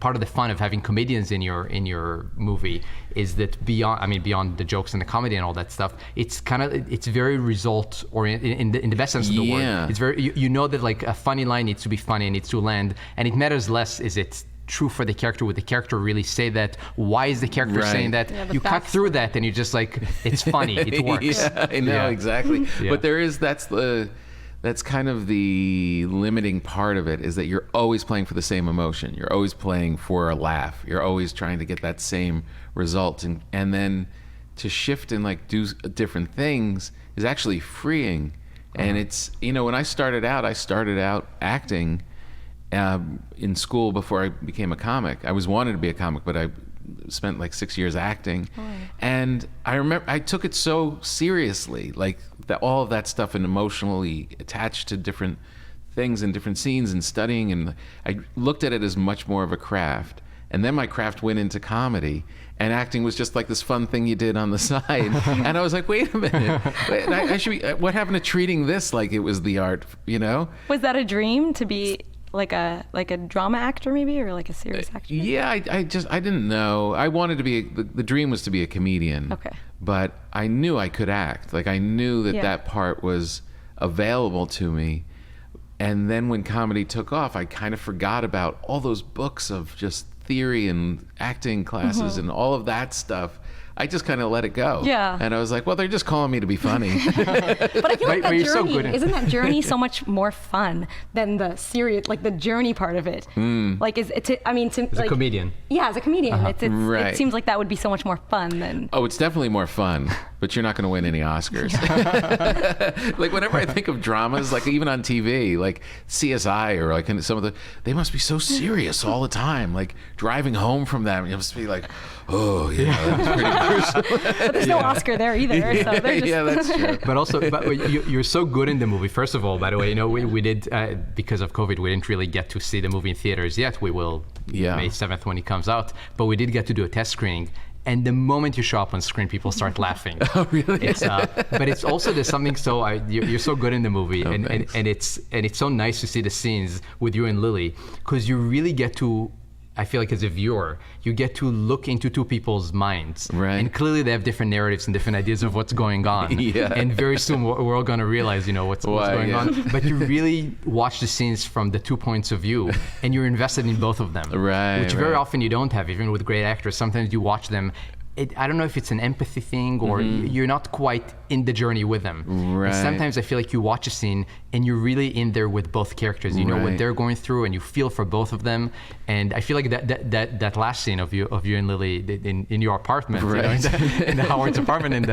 part of the fun of having comedians in your movie is that beyond the jokes and the comedy and all that stuff, it's very result oriented in the best sense of the word. It's very, you know that like a funny line needs to be funny, it needs to land, and it matters less is it true for the character. Would the character really say that? Why is the character saying that? You cut through that and you're just like, it's funny, it works. I know, exactly. But that's kind of the limiting part of it, is that you're always playing for the same emotion. You're always playing for a laugh. You're always trying to get that same result. And then to shift and like do different things is actually freeing. And it's, you know, when I started out acting in school before I became a comic. I was wanted to be a comic, but I spent like 6 years acting. And I remember I took it so seriously, like all of that stuff, and emotionally attached to different things and different scenes and studying, and I looked at it as much more of a craft. And then my craft went into comedy, and acting was just like this fun thing you did on the side. And I was like, wait a minute, I should be, what happened to treating this like it was the art, you know? Was that a dream to be like a drama actor maybe, or like a serious actor? Yeah, I didn't know. I wanted to be, the dream was to be a comedian. Okay. But I knew I could act. Like I knew that part was available to me. And then when comedy took off, I kind of forgot about all those books of just theory and acting classes and all of that stuff. I just kind of let it go. Yeah. And I was like, well, they're just calling me to be funny. But I feel like that journey, isn't that journey so much more fun than the serious, like the journey part of it? Like, as a comedian. Yeah, as a comedian, it seems like that would be so much more fun than. Oh, it's definitely more fun, but you're not going to win any Oscars. Like whenever I think of dramas, like even on TV, like CSI or like some of they must be so serious all the time. Like driving home from them, you must be like, oh yeah, that's pretty. But there's no Oscar there either. So that's true. But you're so good in the movie. First of all, by the way, you know, we did, because of COVID, we didn't really get to see the movie in theaters yet. We will May 7th when it comes out. But we did get to do a test screening. And the moment you show up on screen, people start laughing. Oh, really? But it's also, there's something you're so good in the movie. And it's so nice to see the scenes with you and Lily, because you really get to, I feel like as a viewer, you get to look into two people's minds. Right. And clearly they have different narratives and different ideas of what's going on. And very soon we're all going to realize, you know, what's going on. But you really watch the scenes from the 2 points of view, and you're invested in both of them. Right. Which very often you don't have, even with great actors. Sometimes you watch them I don't know if it's an empathy thing or you're not quite in the journey with them. Right. And sometimes I feel like you watch a scene and you're really in there with both characters. You know what they're going through, and you feel for both of them. And I feel like that last scene of you and Lily in your apartment, in the Howard's apartment,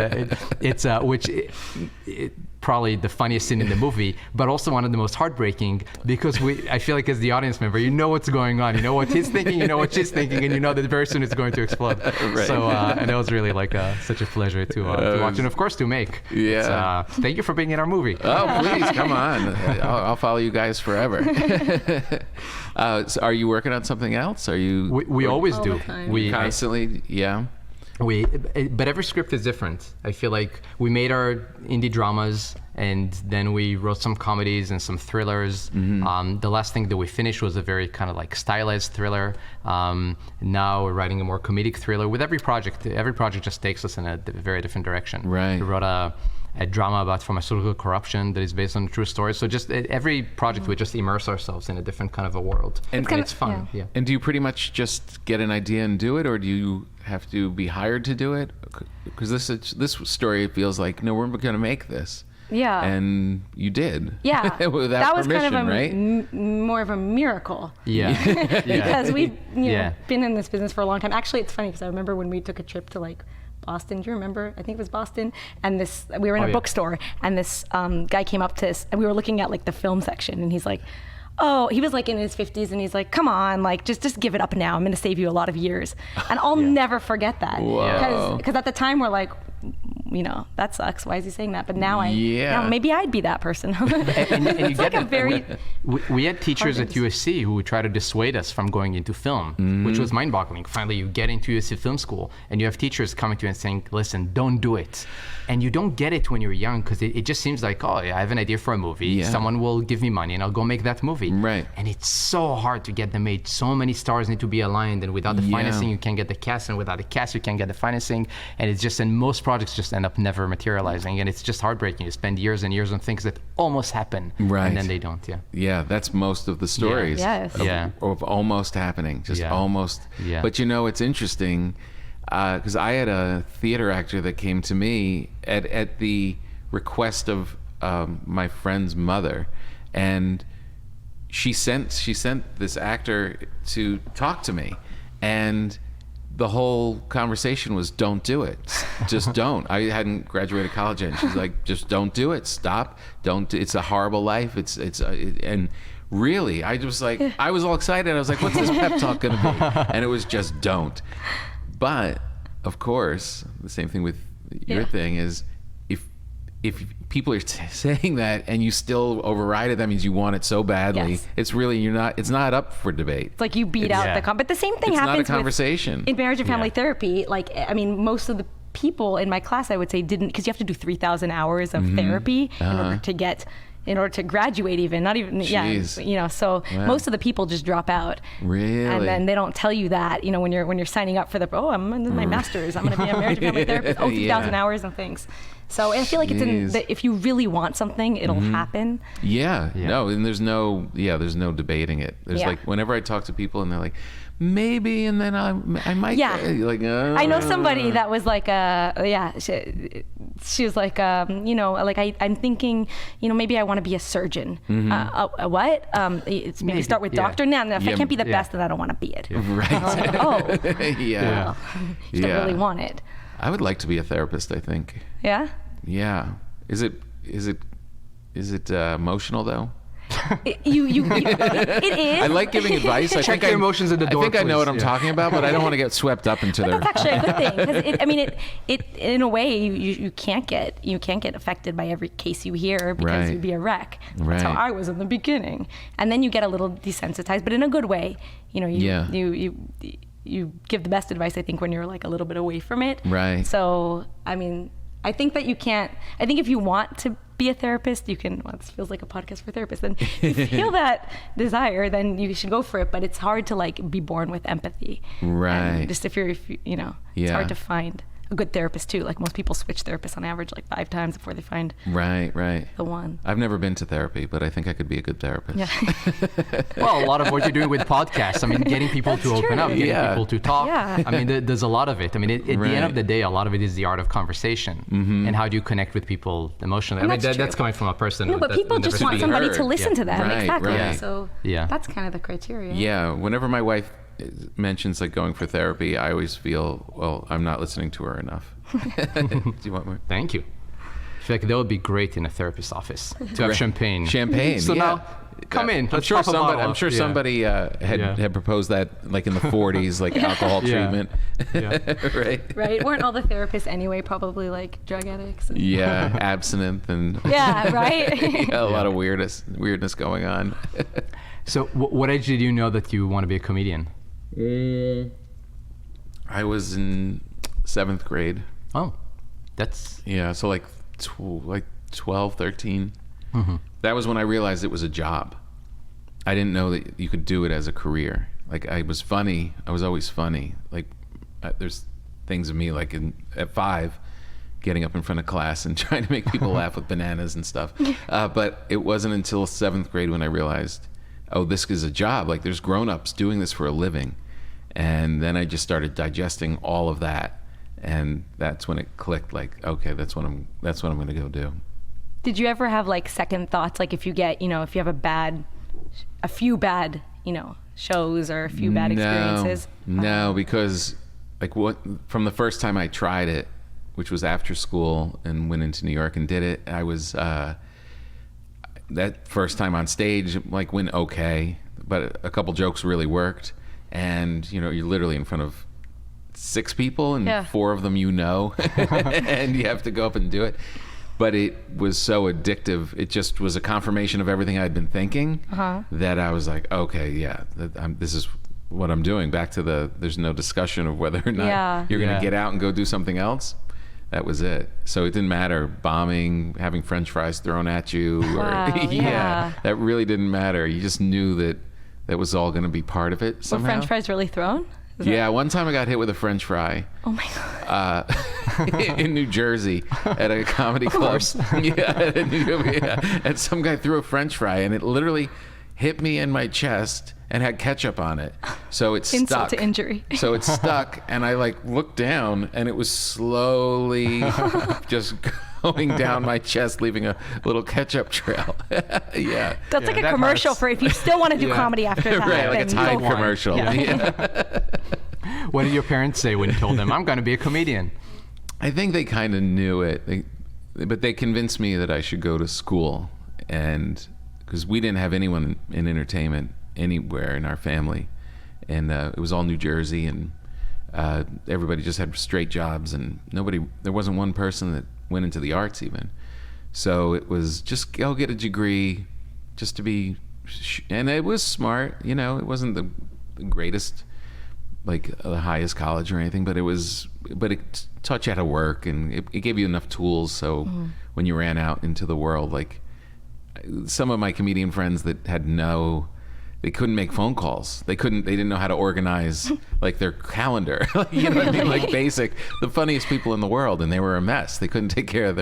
probably the funniest scene in the movie, but also one of the most heartbreaking, because I feel like as the audience member, you know what's going on, you know what he's thinking, you know what she's thinking, and you know that very soon it's going to explode. So and it was really like such a pleasure to watch, and of course to make. Yeah. Thank you for being in our movie. Oh, please, come on. I'll follow you guys forever. So are you working on something else? Are you? We always all do. the time. We Constantly, yeah. But every script is different. I feel like we made our indie dramas, and then we wrote some comedies and some thrillers. The last thing that we finished was a very kind of like stylized thriller. Now we're writing a more comedic thriller. With every project just takes us in a very different direction. Right. We wrote a drama about pharmaceutical corruption that is based on a true story. So just every project, we just immerse ourselves in a different kind of a world. And it's fun. Yeah. And do you pretty much just get an idea and do it, or do you have to be hired to do it? Because this story feels like, no, we're going to make this. Yeah. And you did. Yeah. Without that was permission, kind of right? more of a miracle. Yeah. Because we've been in this business for a long time. Actually, it's funny because I remember when we took a trip to like Boston. Do you remember? I think it was Boston. And we were in a bookstore, and this guy came up to us, and we were looking at like the film section, and he's like, oh, he was like in his 50s, and he's like, come on, like just give it up now. I'm going to save you a lot of years. And I'll never forget that. Because at the time we're like, that sucks. Why is he saying that? But now now maybe I'd be that person. and you get like a very we had teachers at USC who would try to dissuade us from going into film, which was mind-boggling. Finally, you get into USC Film School, and you have teachers coming to you and saying, listen, don't do it. And you don't get it when you're young, because it just seems like, I have an idea for a movie. Yeah. Someone will give me money, and I'll go make that movie. Right. And it's so hard to get them made. So many stars need to be aligned, and without the financing, you can't get the cast, and without the cast, you can't get the financing. And it's just, and most projects just end up never materializing, and it's just heartbreaking. You spend years and years on things that almost happen, and then they don't. Yeah, that's most of the stories. Of almost happening, just almost. Yeah. But it's interesting, because I had a theater actor that came to me at the request of my friend's mother, and she sent this actor to talk to me, and the whole conversation was, don't do it. Just don't. I hadn't graduated college yet. And she's like, just don't do it. Stop. Don't. It's a horrible life. And really, I was like, I was all excited. I was like, what's this pep talk going to be? And it was just don't. But of course, the same thing with your thing is, if people are saying that and you still override it, that means you want it so badly. Yes. It's really, it's not up for debate. It's like you beat out the but the same thing it's happens not a conversation. In marriage and family therapy. Like, I mean, most of the people in my class, I would say, didn't, because you have to do 3,000 hours of therapy in order to graduate, even not even so most of the people just drop out. Really? And then they don't tell you that, when you're signing up for I'm in my master's, I'm going to be a marriage and family therapist, 3,000 hours of things. So I feel like it's if you really want something, it'll happen. No, and there's no debating it. There's like, whenever I talk to people and they're like, maybe, and then I might. Like, I know somebody that was like, she was like, I'm thinking, maybe I want to be a surgeon. A what? It's maybe start with doctor. Now, if I can't be the best, then I don't want to be it. Right. You don't really want it. I would like to be a therapist, I think. Yeah? Yeah. Is it emotional though? It is. I like giving advice. Check your emotions at the door. I think I know what I'm talking about, but I don't want to get swept up into their. That's actually a good thing, because it in a way you can't get affected by every case you hear, because you'd be a wreck. That's how I was in the beginning, and then you get a little desensitized, but in a good way. You give the best advice, I think, when you're like a little bit away from it. Right. So, I mean, I think that you can't, I think if you want to be a therapist, you can, this feels like a podcast for therapists, then if you feel that desire, then you should go for it. But it's hard to like be born with empathy. Right. And just it's hard to find. a good therapist too. Like most people switch therapists on average like 5 times before they find right the one. I've never been to therapy, but I think I could be a good therapist. Yeah. Well, a lot of what you're doing with podcasts, I mean, getting people to open up, getting people to talk. Yeah. I mean, there's a lot of it. I mean, at the end of the day, a lot of it is the art of conversation and how do you connect with people emotionally. And I mean, that's that's true. coming from a person. No, but people just want somebody to listen to them. Right, exactly. right. So that's kind of the criteria. Yeah. Whenever my wife mentions like going for therapy, I always feel, well, I'm not listening to her enough. Do you want more? Thank you. I feel like that would be great in a therapist's office to have champagne. Champagne. So yeah. now, come in. I'm sure somebody had proposed that like in the 40s, like alcohol treatment. Yeah. Right. Weren't all the therapists anyway probably like drug addicts? Yeah, abstinent and yeah, right. a lot of weirdness going on. So what age did you know that you want to be a comedian? I was in 7th grade. Oh, that's... Yeah, so like 12, 13. Mm-hmm. That was when I realized it was a job. I didn't know that you could do it as a career. Like I was funny. I was always funny. Like there's things of me like at 5, getting up in front of class and trying to make people laugh with bananas and stuff. But it wasn't until 7th grade when I realized, oh, this is a job. Like there's grown-ups doing this for a living. And then I just started digesting all of that. And that's when it clicked, like, okay, that's what I'm going to go do. Did you ever have like second thoughts, like if you get, if you have a few bad, shows or a few bad experiences? No, because like from the first time I tried it, which was after school and went into New York and did it, I was, that first time on stage, like went okay, but a couple jokes really worked. And, you're literally in front of 6 people and 4 of them and you have to go up and do it. But it was so addictive. It just was a confirmation of everything I'd been thinking that I was like, okay, yeah, this is what I'm doing. Back to there's no discussion of whether or not you're going to get out and go do something else. That was it. So it didn't matter bombing, having French fries thrown at you. That really didn't matter. You just knew that was all going to be part of it somehow. Were French fries really thrown? One time I got hit with a French fry. Oh my God. In New Jersey at a comedy club. And some guy threw a French fry and it literally hit me in my chest and had ketchup on it. So it stuck. Insult to injury. So it stuck and I like looked down and it was slowly just going down my chest, leaving a little ketchup trail. That's like a commercial hurts. for if you still want to do comedy after that. Right, like a Tide commercial. What did your parents say when you told them, I'm going to be a comedian? I think they kind of knew it, but they convinced me that I should go to school, and because we didn't have anyone in entertainment anywhere in our family, and it was all New Jersey, and everybody just had straight jobs, and there wasn't one person that went into the arts even. So it was just go get a degree, just to be, and it was smart, it wasn't the greatest, like the highest college or anything, but it taught you how to work, and it gave you enough tools. So when you ran out into the world, like some of my comedian friends that they couldn't make phone calls. They didn't know how to organize like their calendar. You know what I mean? Like basic, the funniest people in the world, and they were a mess. They couldn't take care of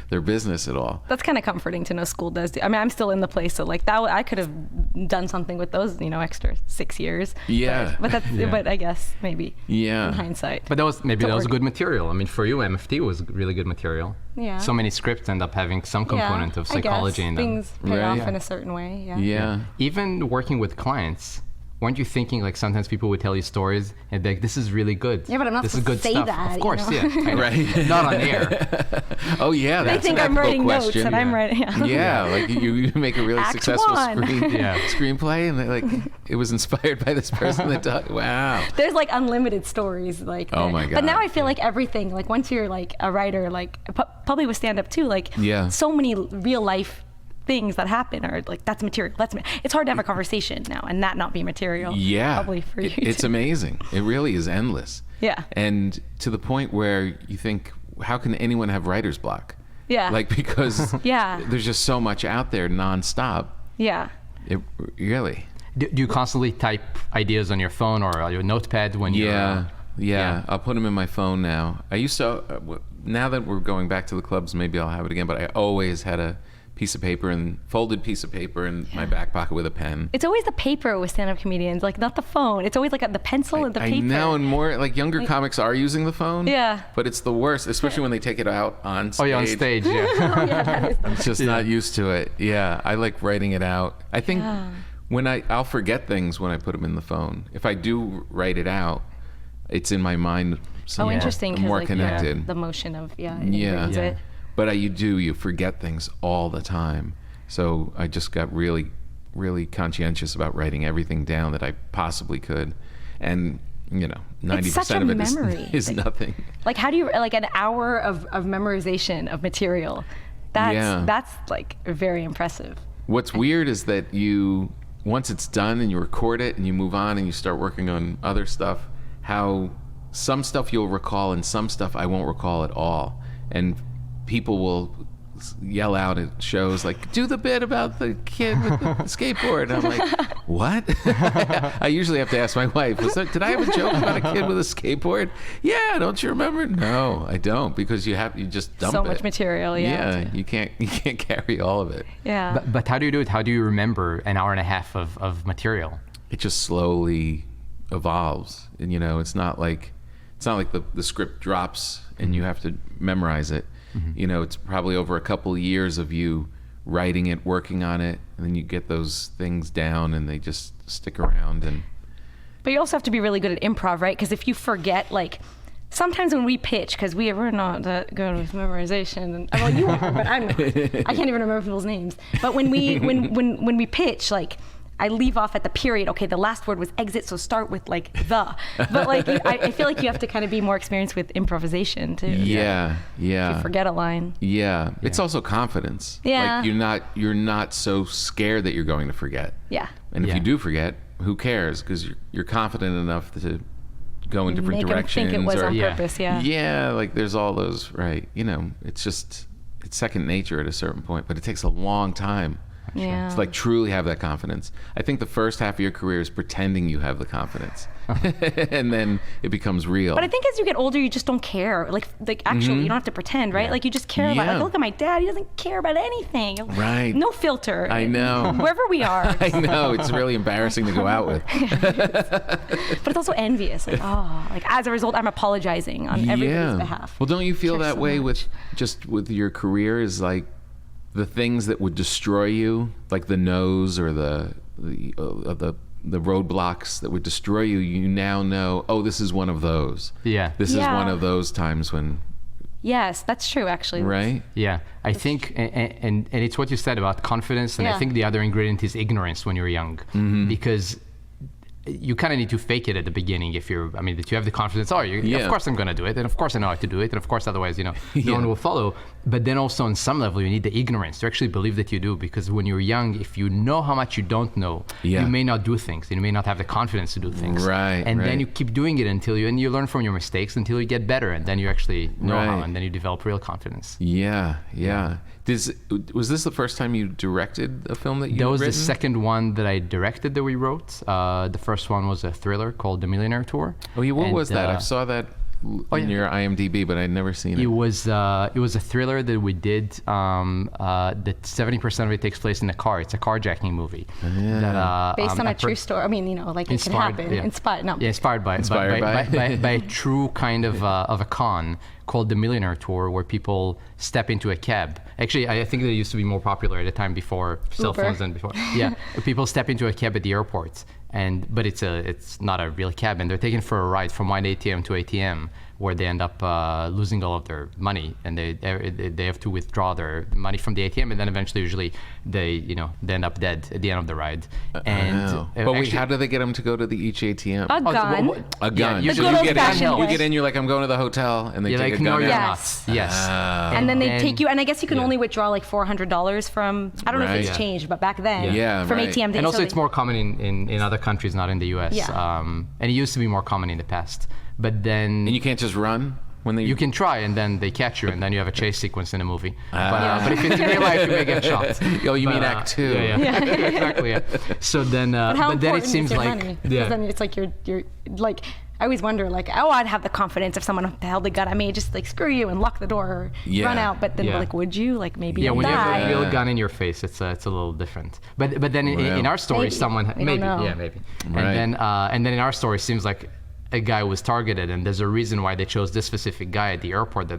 their business at all. That's kind of comforting to know school does. I mean, I'm still in the place, so like that, I could have done something with those, extra 6 years. Yeah. But I guess maybe. Yeah. In hindsight. But that was good material. I mean, for you, MFT was really good material. Yeah. So many scripts end up having some component of psychology in them. Things pay off in a certain way. Yeah. Even working with clients, weren't you thinking like sometimes people would tell you stories and be like, this is really good. Yeah, but I'm not this supposed is good to say stuff. that. Of course, Right. Not on air. Oh yeah, they that's think an I'm writing question. notes and I'm writing. Yeah, like you make a really Act successful one. screenplay, and like it was inspired by this person that talked. Wow. There's like unlimited stories, like. Oh my God. But now I feel like everything, like once you're like a writer, like probably with stand up too, like so many real life things that happen are like that's material. It's hard to have a conversation now and that not be material. Yeah. Probably for you. It's too. amazing. It really is endless. Yeah. And to the point where you think, how can anyone have writer's block? Yeah. Like because there's just so much out there nonstop. Yeah. It really. Do you constantly type ideas on your phone or your notepad when you're I'll put them in my phone now. I used to, now that we're going back to the clubs, maybe I'll have it again, but I always had a folded piece of paper in my back pocket with a pen. It's always the paper with stand-up comedians, like not the phone. It's always like the pencil and the paper. I know, and more like younger comics are using the phone. Yeah. But it's the worst, especially when they take it out on stage. Oh, yeah, on stage, yeah. I'm just not used to it. Yeah, I like writing it out. I think when I'll forget things when I put them in the phone. If I do write it out, it's in my mind. Interesting. More like, connected. The motion of it. But you forget things all the time. So I just got really, really conscientious about writing everything down that I possibly could. And, 90% of it is nothing. Like, how do you, like an hour of memorization of material? That's like very impressive. What's weird is that once it's done and you record it and you move on and you start working on other stuff, how some stuff you'll recall and some stuff I won't recall at all. And people will yell out at shows like, do the bit about the kid with the skateboard. And I'm like, what? I usually have to ask my wife, did I have a joke about a kid with a skateboard? Yeah, don't you remember? No, I don't, because you just dump it. So much material, Yeah, you can't carry all of it. Yeah. But how do you do it? How do you remember an hour and a half of material? It just slowly evolves. And it's not like the script drops and you have to memorize it. It's probably over a couple of years of you writing it, working on it, and then you get those things down and they just stick around. But you also have to be really good at improv, right? Because if you forget, like, sometimes when we pitch, because we're not that good with memorization, and well, you are, but I'm not. I can't even remember people's names. But when we pitch, like, I leave off at the period. Okay, the last word was exit, so start with like the. But like, I feel like you have to kind of be more experienced with improvisation too. Yeah. If you forget a line. Yeah, it's also confidence. Yeah. Like you're not so scared that you're going to forget. Yeah. And if you do forget, who cares? Because you're confident enough to go in different directions. Make them think it was on purpose. Yeah. Yeah, like there's all those, right? It's second nature at a certain point, but it takes a long time. Yeah. To like truly have that confidence. I think the first half of your career is pretending you have the confidence. And then it becomes real. But I think as you get older, you just don't care. Like actually, you don't have to pretend, right? Yeah. Like you just care about, like, look at my dad. He doesn't care about anything. Right. No filter. I know. Wherever we are. I know. It's really embarrassing to go out with. But it's also envious. Like, like as a result, I'm apologizing on everybody's behalf. Well, don't you feel that way with your career? Is like, the things that would destroy you, like the nose or the roadblocks that would destroy you, you now know, this is one of those. Yeah. This is one of those times when... Yes, that's true, actually. Right? Yeah. I think, and it's what you said about confidence, and I think the other ingredient is ignorance when you're young. Because you kind of need to fake it at the beginning that you have the confidence, of course I'm going to do it, and of course I know how to do it, and of course otherwise, no one will follow. But then also on some level, you need the ignorance to actually believe that you do, because when you're young, if you know how much you don't know, you may not do things, and you may not have the confidence to do things. Right. And then you keep doing it until you learn from your mistakes until you get better, and then you actually know how, and then you develop real confidence. Yeah. Was this the first time you directed a film that you That was written? the second one that I directed that we wrote. The first one was a thriller called The Millionaire Tour. Oh, yeah, what was that? I saw that in your IMDb, but I'd never seen it. It was a thriller that we did. That 70% of it takes place in a car. It's a carjacking movie. That, based on a true story. I mean, like it can happen. Yeah. Inspired by a true kind of a con called the Millionaire Tour, where people step into a cab. Actually, I think that it used to be more popular at the time before cell phones and before. Yeah, people step into a cab at the airport, but it's not a real cab, and they're taken for a ride from one ATM to ATM, where they end up losing all of their money, and they have to withdraw their money from the ATM, and then eventually, usually, they end up dead at the end of the ride. And but wait, how do they get them to go to each ATM? A gun. A gun. Yeah, usually you get in, you're like, I'm going to the hotel, and they take a gun. No, you're Yes. not. Yes. And then they take you, and I guess you can only withdraw like $400 from, I don't know if it's changed, but back then, from ATM days. And also it's more common in other countries, not in the US. Yeah. And it used to be more common in the past. But then... And you can't just run? You can try, and then they catch you, and then you have a chase sequence in a movie. But if it's in real life, you may get shot. You mean Act 2? Yeah. Exactly. Yeah. So then, but then it seems like money? Then it's like you're like I always wonder, like, oh, I'd have the confidence if someone held a gun at me, just like screw you and lock the door or run out. But then, like, would you? Like, maybe yeah, you'll when die. you have a real gun in your face, it's a little different. But then in our story, someone maybe. Right. And then in our story, it seems like a guy was targeted, and there's a reason why they chose this specific guy at the airport.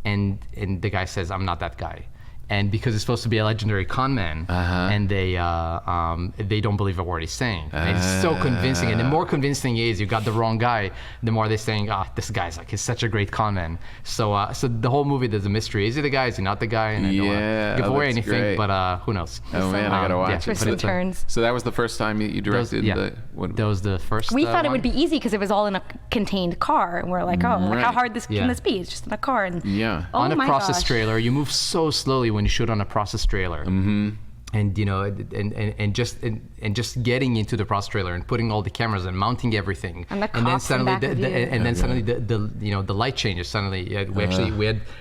And the guy says, "I'm not that guy." And because it's supposed to be a legendary con man, and they don't believe a word he's saying. And it's so convincing. And the more convincing he is, you got the wrong guy, the more they're saying, this guy's like, he's such a great con man. So the whole movie, there's a mystery. Is he the guy? Is he not the guy? And I don't want to give away anything, great. but who knows? Oh man, I gotta watch it. Twists and turns. So that was the first time you directed that was the first. We thought it would be easy because it was all in a contained car, and we're like, like, how hard can this be? It's just in a car. And on a process trailer, you move so slowly when you shoot on a process trailer. And you know, and just getting into the process trailer and putting all the cameras and mounting everything, and then suddenly the light changes. Suddenly,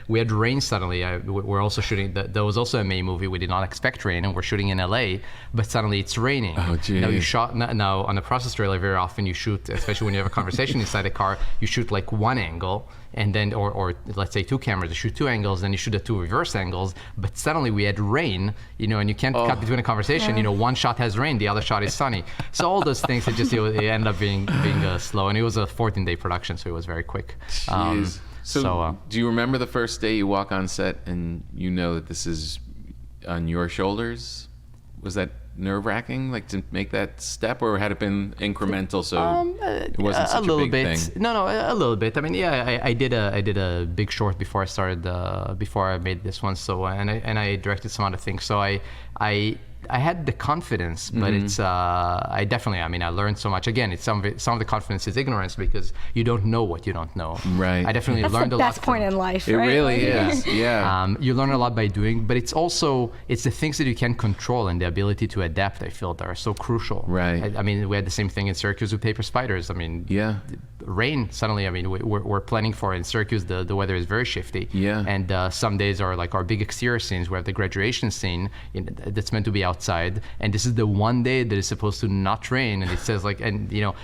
we had rain. Suddenly, we're also shooting. There was also a May movie. We did not expect rain, and we're shooting in LA, but suddenly it's raining. Oh, geez. Now on the process trailer, very often you shoot, especially when you have a conversation inside the car, you shoot like one angle. And then, or let's say two cameras, you shoot two angles, then you shoot the two reverse angles. But suddenly we had rain, and you can't cut between a conversation. One shot has rain, the other shot is sunny. So all those things, it ended up being slow. And it was a 14-day production, so it was very quick. Jeez. So do you remember the first day you walk on set and you know that this is on your shoulders? Was that nerve-wracking, like to make that step, or had it been incremental, so it wasn't such a big thing? No, a little bit. I mean, I did a big short before I started, before I made this one. So and I directed some other things. So I had the confidence, but it's I learned so much. Again, it's some of the confidence is ignorance because you don't know what you don't know. Right. I definitely learned a lot. That's the best point in life. It right? really is. Yeah. You learn a lot by doing, but it's the things that you can control and the ability to adapt. I feel that are so crucial. Right. I mean, we had the same thing in Syracuse with Paper Spiders. I mean, rain suddenly. I mean, we're planning for in Syracuse. The weather is very shifty. Yeah. And some days are like our big exterior scenes. We have the graduation scene that's meant to be outside, and this is the one day that is supposed to not rain, and it says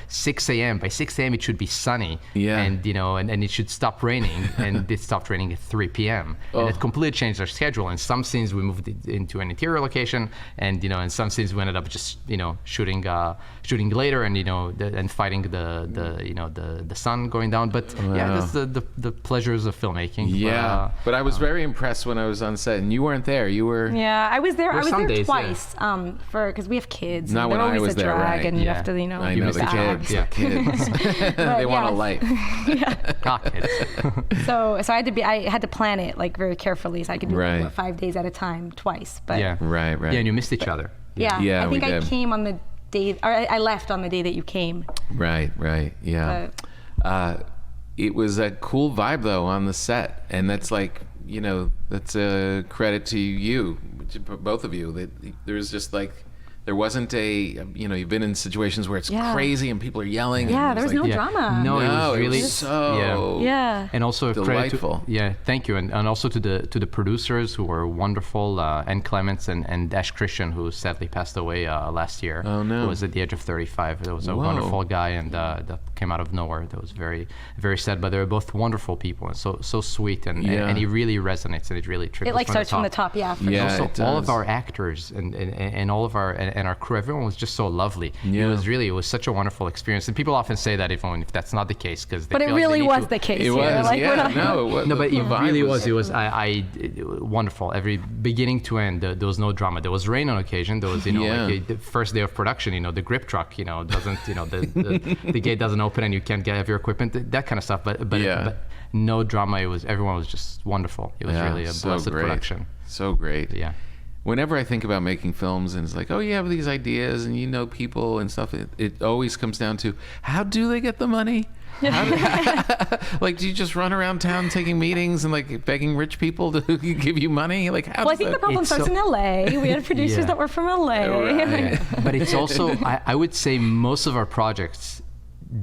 6 a.m. By 6 a.m. it should be sunny. Yeah. And and it should stop raining, and it stopped raining at 3 p.m. And it completely changed our schedule. And some scenes we moved it into an interior location, and in some scenes we ended up just shooting later, and and fighting the sun going down. But that's the pleasures of filmmaking. Yeah. But I was very impressed when I was on set, and you weren't there. You were. Yeah, I was there. I was there days, twice. Because we have kids. Not when I was there, right? And you have to, I know the kids. Yeah, kids. They want a life. So I had to plan it like very carefully, so I could do it 5 days at a time, twice. But right. Yeah, and you missed each other. Yeah, I think I came on the day, or I left on the day that you came. Right. Yeah. It was a cool vibe though on the set, and that's like, that's a credit to you, both of you. That there's just like, there wasn't you've been in situations where it's crazy and people are yelling. Yeah, there was no drama. No, it was really so and also delightful. Thank you, and also to the producers who were wonderful, Ann Clements and Dash Christian, who sadly passed away last year. Oh no! Who was at the age of 35. There was a wonderful guy, and that came out of nowhere. That was very, very sad. But they were both wonderful people, and so sweet, and he really resonates, and it really trickles. It like starts from the top, Also, all of our actors and all of our crew, everyone was just so lovely. Yeah. It was such a wonderful experience, and people often say that even if that's not the case, because but it really was the case. It was, No, but it really was. It was wonderful. Every beginning to end, there was no drama. There was rain on occasion. There was, like the first day of production. The grip truck, doesn't, the gate doesn't open and you can't have your equipment. That kind of stuff. But no drama. Everyone was just wonderful. It was really a blessed production. So great. Yeah. Whenever I think about making films and it's like, oh, you have these ideas and people and stuff, it always comes down to, how do they get the money? Like, do you just run around town taking meetings and like begging rich people to give you money? Like, how? Well, I think the problem starts in LA. We had producers that were from LA. Right. But it's also, I would say most of our projects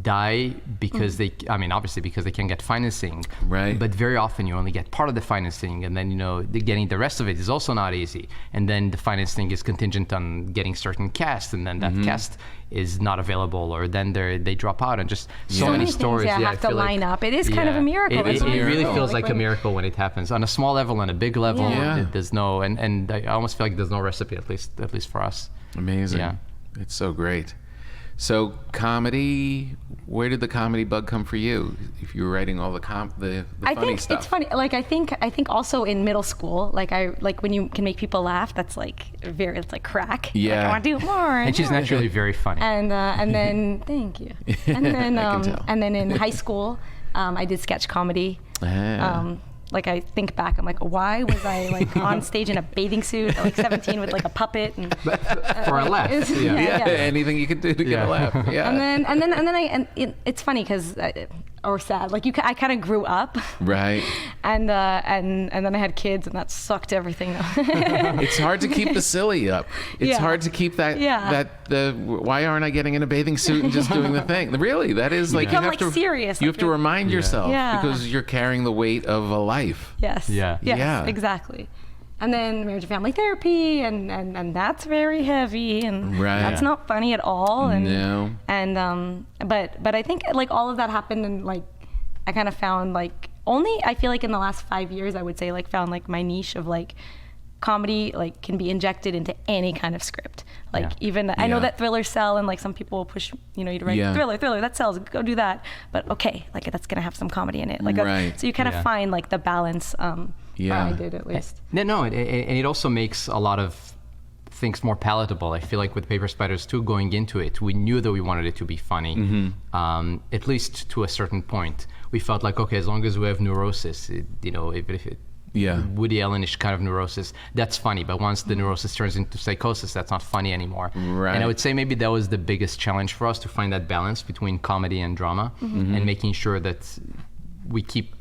die because obviously because they can't get financing. Right. But very often you only get part of the financing, and then, getting the rest of it is also not easy. And then the financing is contingent on getting certain cast, and then that cast is not available, or then they drop out, and just so many stories. Yeah, have to line up. It is kind of a miracle. It really feels like a miracle when it happens on a small level and a big level. There's no, and I almost feel like there's no recipe, at least for us. Amazing. Yeah. It's so great. So comedy, where did the comedy bug come for you? If you were writing all the funny stuff. It's funny. Like I think also in middle school, like when you can make people laugh, that's like it's like crack. Yeah. Like, I want to do more. And she's naturally very funny. And then thank you. And then I can tell. and then in high school, I did sketch comedy. Like I think back, I'm like, why was I like on stage in a bathing suit at like 17 with like a puppet and for a laugh? Anything you could do to get a laugh. Yeah. And then it's funny because or sad. Like I kind of grew up. Right. And then I had kids, and that sucked everything up. It's hard to keep the silly up. It's hard to keep that why aren't I getting in a bathing suit and just doing the thing? Really, that is like you have to serious. You have to remind yourself because you're carrying the weight of a life. Yes. Yes, exactly. And then marriage and family therapy, and that's very heavy, and that's not funny at all. And no. And but I think like all of that happened, and like I kind of found like I feel like in the last 5 years I would say like found like my niche of like comedy like can be injected into any kind of script. Like even I know that thrillers sell, and like some people will push you to write thriller that sells, go do that. But okay, like that's gonna have some comedy in it. Like so you kind of find like the balance. I did at least. No, and it also makes a lot of things more palatable. I feel like with Paper Spiders 2, going into it, we knew that we wanted it to be funny, at least to a certain point. We felt like, okay, as long as we have neurosis, if it Woody Allen-ish kind of neurosis, that's funny. But once the neurosis turns into psychosis, that's not funny anymore. Right. And I would say maybe that was the biggest challenge for us, to find that balance between comedy and drama, and making sure that we keep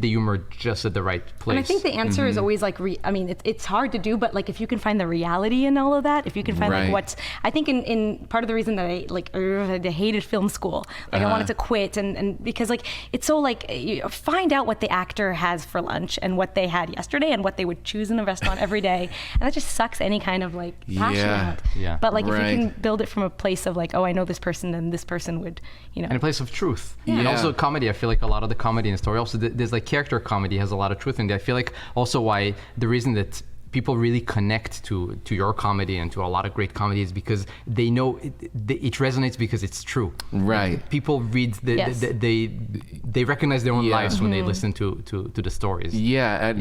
the humor just at the right place. And I think the answer is always like, it's hard to do, but like if you can find the reality in all of that, if you can find like what's, I think in part of the reason that I hated film school, like I wanted to quit, and because like it's so like you find out what the actor has for lunch and what they had yesterday and what they would choose in a restaurant every day, and that just sucks any kind of like passion out. Yeah. But like if you can build it from a place of like, oh, I know this person, and this person would, and a place of truth. And also comedy, I feel like a lot of the comedy in the story, also there's like character comedy has a lot of truth in it. I feel like also why the reason that people really connect to your comedy and to a lot of great comedy is because they know it resonates because it's true. Right. Like, people read they recognize their own lives when they listen to the stories. And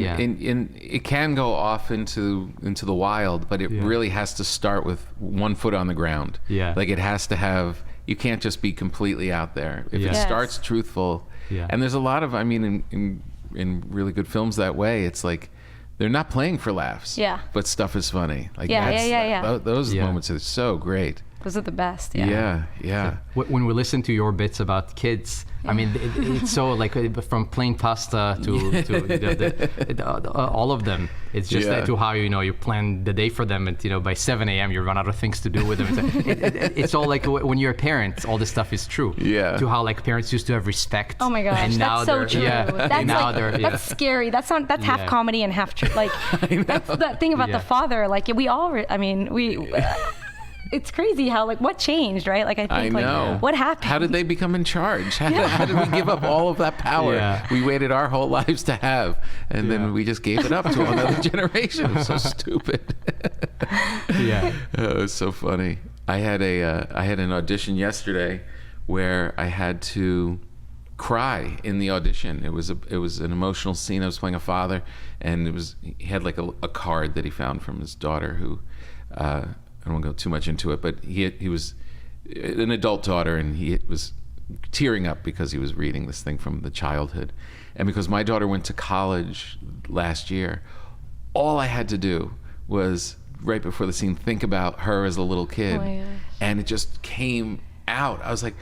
it can go off into the wild, but it really has to start with one foot on the ground. Like it has to have, you can't just be completely out there. If it starts truthful, and there's a lot of, in really good films that way, it's like they're not playing for laughs, but stuff is funny. Like those moments are so great. Those are the best. Yeah. So when we listen to your bits about kids, it's so like from plain pasta to all of them. It's just to how you plan the day for them, and by 7 a.m. you run out of things to do with them. It's all like when you're a parent, all this stuff is true. Yeah. To how like parents used to have respect. Oh my gosh, and now that's so true. That's scary. That's half comedy and half true. Like that's the thing about the father. Like we all. It's crazy how what changed, right? Like I think what happened? How did they become in charge? How did we give up all of that power we waited our whole lives to have, and then we just gave it up to another generation? It was so stupid. It was so funny. I had an audition yesterday where I had to cry in the audition. It was an emotional scene. I was playing a father, and he had like a card that he found from his daughter who. I don't want to go too much into it, but he was an adult daughter, and he was tearing up because he was reading this thing from the childhood. And because my daughter went to college last year, all I had to do was, right before the scene, think about her as a little kid. Oh my gosh. And it just came out. I was like,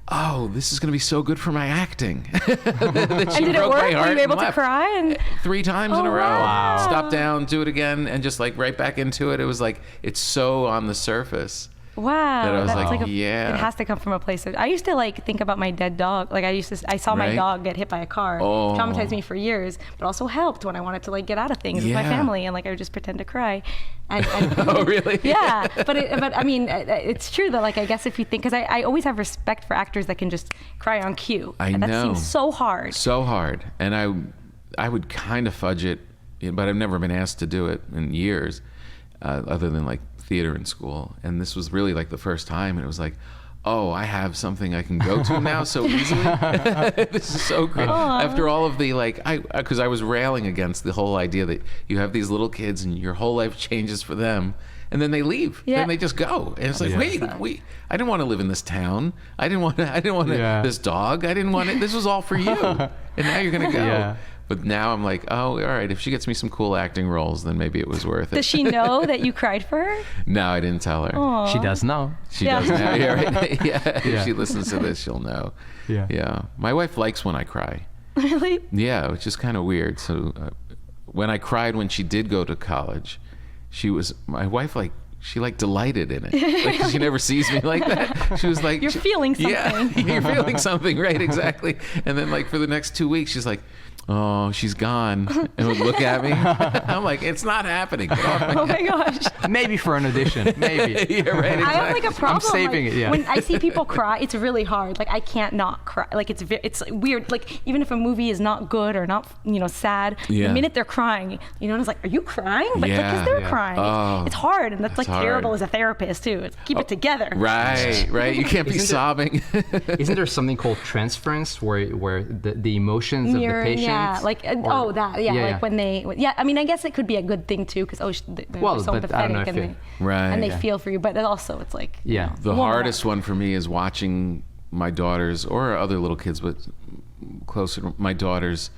oh, this is going to be so good for my acting. And did it work? Were you able to cry? 3 times in a row. Wow. Stop down, do it again, and just like right back into it. It was like, it's so on the surface. Wow. That I was that's like, it has to come from a place. I used to like think about my dead dog. Like I saw my dog get hit by a car. Traumatized me for years, but also helped when I wanted to like get out of things with my family, and like I would just pretend to cry. And oh, really? Yeah, but I mean, it's true that like I guess if you think, because I always have respect for actors that can just cry on cue. And that seems so hard. So hard, and I would kind of fudge it, but I've never been asked to do it in years, other than like theater in school. And this was really like the first time, and it was like, oh, I have something I can go to now so easily. This is so great. After all of the because I was railing against the whole idea that you have these little kids and your whole life changes for them, and then they leave. Yeah. Then they just go, and it's like, wait, I didn't want to live in this town. I didn't want this dog. I didn't want it. This was all for you, and now you're gonna go. Yeah. But now I'm like, oh, all right, if she gets me some cool acting roles, then maybe it was worth it. Does she know that you cried for her? No, I didn't tell her. Aww. She does know. She does know. Yeah, right? If she listens to this, she'll know. Yeah. My wife likes when I cry. Really? Yeah, which is kind of weird. So when I cried when she did go to college, my wife she delighted in it. Like she never sees me like that. She was like, you're feeling something. Yeah, you're feeling something, right? Exactly. And then like for the next 2 weeks, she's like, oh, she's gone, and would look at me. I'm like, it's not happening. Oh my gosh. Maybe for an audition. Maybe. Yeah, right. Exactly. I have like a problem. I'm saving it. Yeah. When I see people cry, it's really hard. Like I can't not cry. Like it's weird. Like even if a movie is not good or not, sad, the minute they're crying, it's like, are you crying? But because they're crying, it's hard, and that's like terrible as a therapist too. It's keep it together. Right. You can't be sobbing. Isn't there something called transference where the emotions of the patient? Yeah, like like when they, I mean, I guess it could be a good thing too, because they're so empathetic and they feel for you, but also it's like the hardest one for me is watching my daughters or other little kids, but closer to my daughters,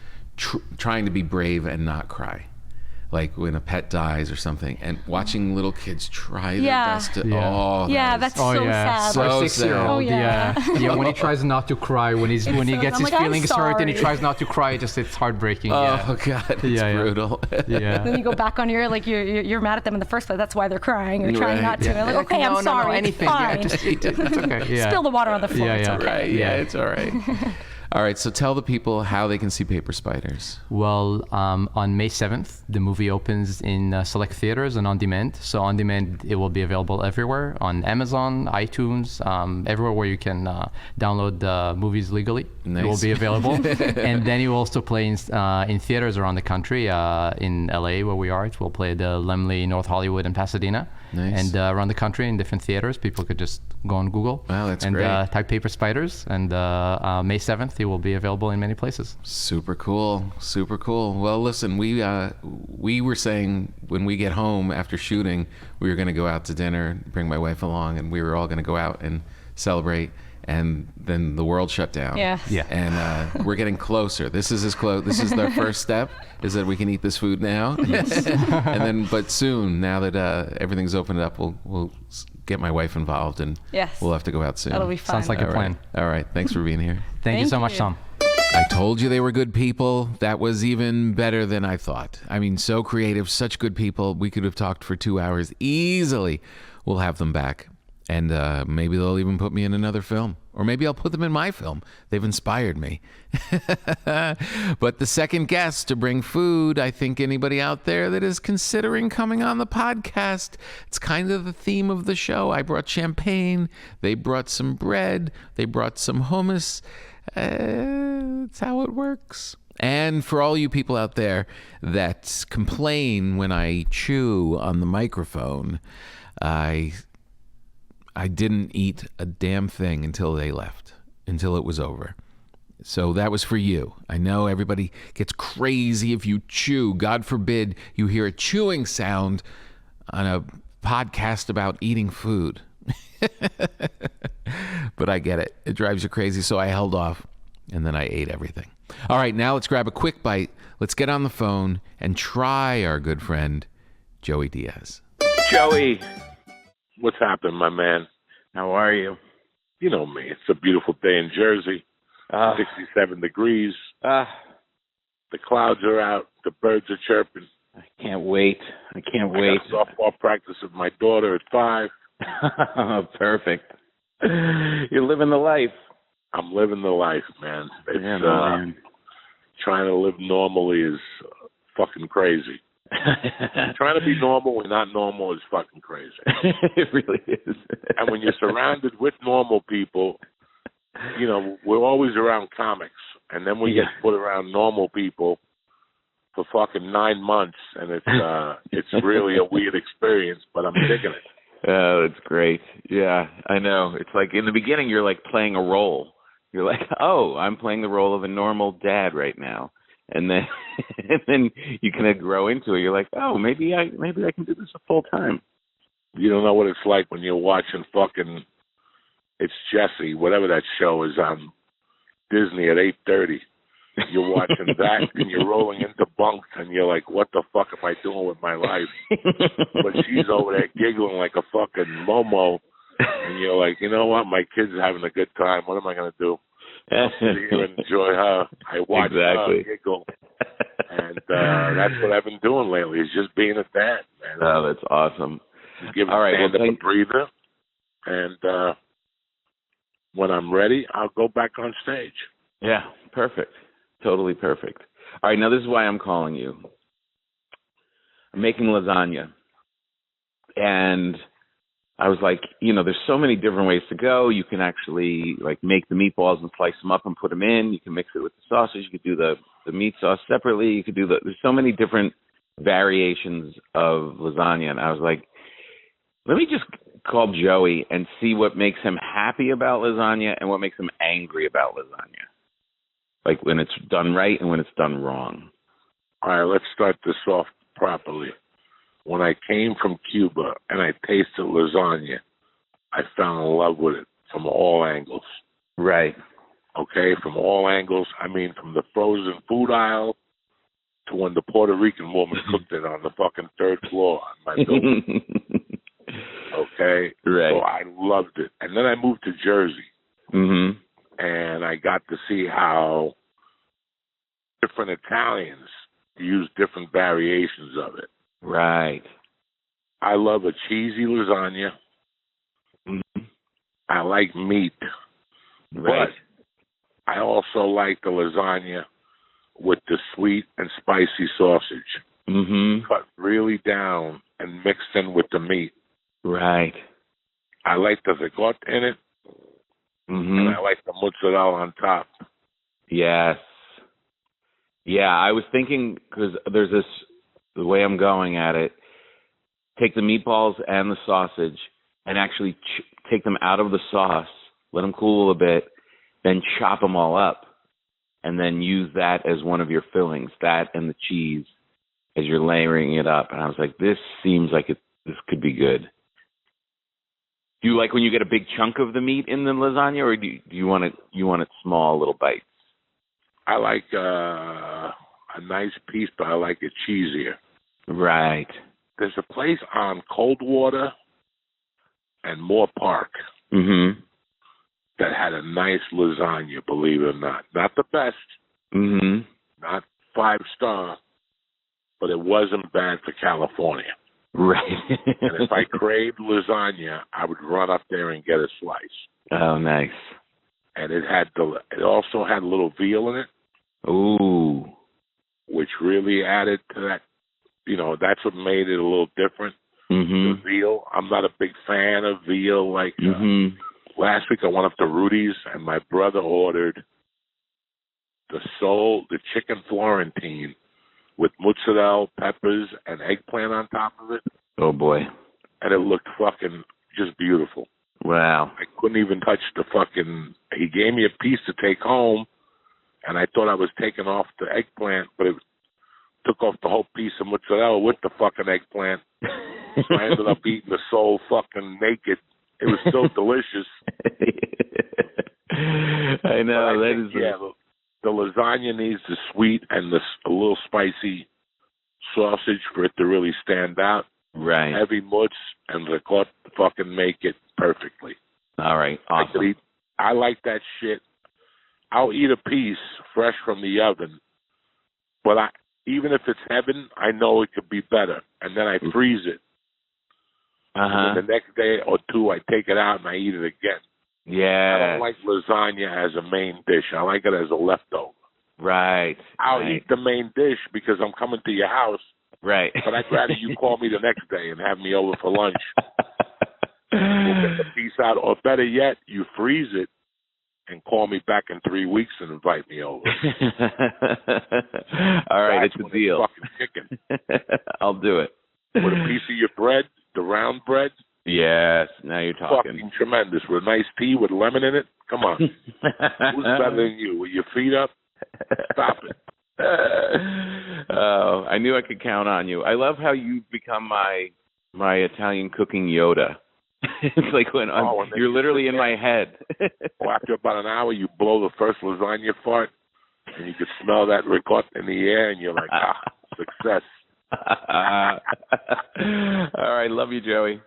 trying to be brave and not cry. Like when a pet dies or something, and watching little kids try their best to. That's so sad. So our 6-year-old, when he tries not to cry, when he gets his feelings hurt and he tries not to cry, it's heartbreaking. Oh God, it's brutal. Then you go back on you're mad at them in the first place. That's why they're crying. You're trying not to. Like, okay, I'm sorry. No, anything. Fine. Just eat it. That's okay. Spill the water on the floor. It's okay. Right. Yeah, it's all right. All right, so tell the people how they can see Paper Spiders. Well, on May 7th, the movie opens in select theaters and on demand. So on demand, it will be available everywhere, on Amazon, iTunes, everywhere where you can download movies legally. Nice. It will be available. And then it will also play in theaters around the country. In LA, where we are, it will play the Lemley, North Hollywood, and Pasadena. Nice. And around the country in different theaters. People could just go on Google and type Paper Spiders. And May 7th, it will be available in many places. Super cool. Well, listen, we were saying when we get home after shooting, we were going to go out to dinner, bring my wife along, and we were all going to go out and celebrate. And then the world shut down. Yeah. And we're getting closer. This is our first step, is that we can eat this food now. Yes. And then, but soon, now that everything's opened up, we'll get my wife involved, and we'll have to go out soon. That'll be fun. Sounds like a plan. All right. Thanks for being here. Thank you so much, Tom. I told you they were good people. That was even better than I thought. I mean, so creative, such good people. We could have talked for 2 hours easily. We'll have them back. And maybe they'll even put me in another film. Or maybe I'll put them in my film. They've inspired me. But the second guest to bring food, I think anybody out there that is considering coming on the podcast, it's kind of the theme of the show. I brought champagne. They brought some bread. They brought some hummus. That's how it works. And for all you people out there that complain when I chew on the microphone, I didn't eat a damn thing until they left, until it was over. So that was for you. I know everybody gets crazy if you chew. God forbid you hear a chewing sound on a podcast about eating food. But I get it. It drives you crazy, so I held off, and then I ate everything. All right, now let's grab a quick bite. Let's get on the phone and try our good friend, Joey Diaz. Joey. What's happening, my man? How are you? You know me. It's a beautiful day in Jersey. 67 degrees. The clouds are out. The birds are chirping. I can't wait. I got softball practice with my daughter at 5. Perfect. You're living the life. I'm living the life, man. It's man. trying to live normally is fucking crazy. Trying to be normal and not normal is fucking crazy. It really is. And when you're surrounded with normal people, you know, we're always around comics, and then we get put around normal people for fucking 9 months, and it's really a weird experience, but I'm digging it. Oh, it's great. Yeah, I know. It's like in the beginning, you're like playing a role. You're like, oh, I'm playing the role of a normal dad right now, and then you kind of grow into it. You're like, oh, maybe I can do this full time. You don't know what it's like when you're watching fucking It's Jesse, whatever that show is on Disney at 8:30. You're watching that and you're rolling into bunks and you're like, what the fuck am I doing with my life? But she's over there giggling like a fucking Momo. And you're like, you know what? My kid's having a good time. What am I going to do? I'll sit here and enjoy her. I watch her giggle. And that's what I've been doing lately, is just being a dad, man. Oh, that's awesome. Just give stand-up a breather. And when I'm ready, I'll go back on stage. Yeah, perfect. Totally perfect. All right, now this is why I'm calling you. I'm making lasagna. And I was like, you know, there's so many different ways to go. You can actually, like, make the meatballs and slice them up and put them in. You can mix it with the sausage. You could do the meat sauce separately. You could do there's so many different variations of lasagna. And I was like, let me just call Joey and see what makes him happy about lasagna and what makes him angry about lasagna. Like when it's done right and when it's done wrong. All right, let's start this off properly. When I came from Cuba and I tasted lasagna, I fell in love with it from all angles. Right. Okay, from all angles. I mean, from the frozen food aisle to when the Puerto Rican woman cooked it on the fucking third floor on my building. Okay? Right. So I loved it. And then I moved to Jersey. Mm-hmm. And I got to see how different Italians use different variations of it. Right. I love a cheesy lasagna. Mm-hmm. I like meat. Right. But I also like the lasagna with the sweet and spicy sausage. Mm-hmm. Cut really down and mixed in with the meat. Right. I like the ricotta in it. Mm-hmm. And I like the mozzarella on top. Yes. Yeah, I was thinking, because there's this, the way I'm going at it, take the meatballs and the sausage and actually take them out of the sauce, let them cool a bit, then chop them all up, and then use that as one of your fillings, that and the cheese, as you're layering it up. And I was like, this seems like this could be good. Do you like when you get a big chunk of the meat in the lasagna, or do you want it small little bites? I like a nice piece, but I like it cheesier. Right. There's a place on Coldwater and Moore Park mm-hmm. that had a nice lasagna, believe it or not. Not the best, mm-hmm. not 5-star, but it wasn't bad for California. Right. And if I craved lasagna, I would run up there and get a slice. Oh, nice. And it also had a little veal in it. Ooh. Which really added to that. You know, that's what made it a little different. Mm-hmm. The veal. I'm not a big fan of veal. Like mm-hmm. Last week I went up to Rudy's and my brother ordered the chicken Florentine with mozzarella, peppers, and eggplant on top of it. Oh, boy. And it looked fucking just beautiful. Wow. I couldn't even touch he gave me a piece to take home, and I thought I was taking off the eggplant, but it took off the whole piece of mozzarella with the fucking eggplant. So I ended up eating the soul fucking naked. It was still delicious. I know. The lasagna needs the sweet and a little spicy sausage for it to really stand out. Right. Heavy mutz and ricotta fucking make it perfectly. All right. Awesome. I like that shit. I'll eat a piece fresh from the oven, but even if it's heaven, I know it could be better. And then I freeze it. And then the next day or two, I take it out and I eat it again. Yeah. I don't like lasagna as a main dish. I like it as a leftover. Right. I'll eat the main dish because I'm coming to your house. Right. But I'd rather you call me the next day and have me over for lunch. We'll get the piece out. Or better yet, you freeze it and call me back in 3 weeks and invite me over. All right, That's it's a deal. Fucking chicken. I'll do it. With a piece of your bread, the round bread. Yes, now you're talking. Fucking tremendous. With a nice tea with lemon in it. Come on. Who's better than you? With your feet up? Stop it. Oh, I knew I could count on you. I love how you've become my Italian cooking Yoda. It's like when you're literally in my head. Well, after about an hour, you blow the first lasagna fart, and you can smell that ricotta in the air, and you're like, success. All right, love you, Joey.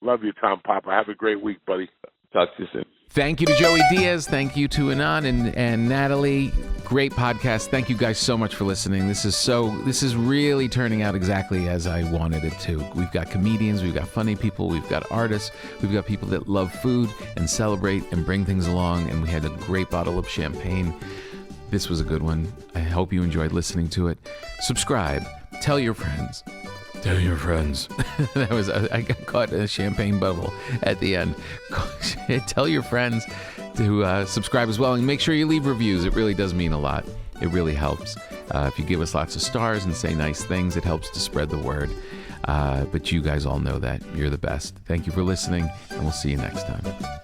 Love you, Tom Papa. Have a great week, buddy. Talk to you soon. Thank you to Joey Diaz. Thank you to Inon and Natalie. Great podcast. Thank you guys so much for listening. This is really turning out exactly as I wanted it to. We've got comedians, we've got funny people, we've got artists, we've got people that love food and celebrate and bring things along, and we had a great bottle of champagne. This was a good one. I hope you enjoyed listening to it. Subscribe. Tell your friends. Tell your friends. I got caught in a champagne bubble at the end. Tell your friends to subscribe as well, and make sure you leave reviews. It really does mean a lot. It really helps. If you give us lots of stars and say nice things, it helps to spread the word. But you guys all know that. You're the best. Thank you for listening, and we'll see you next time.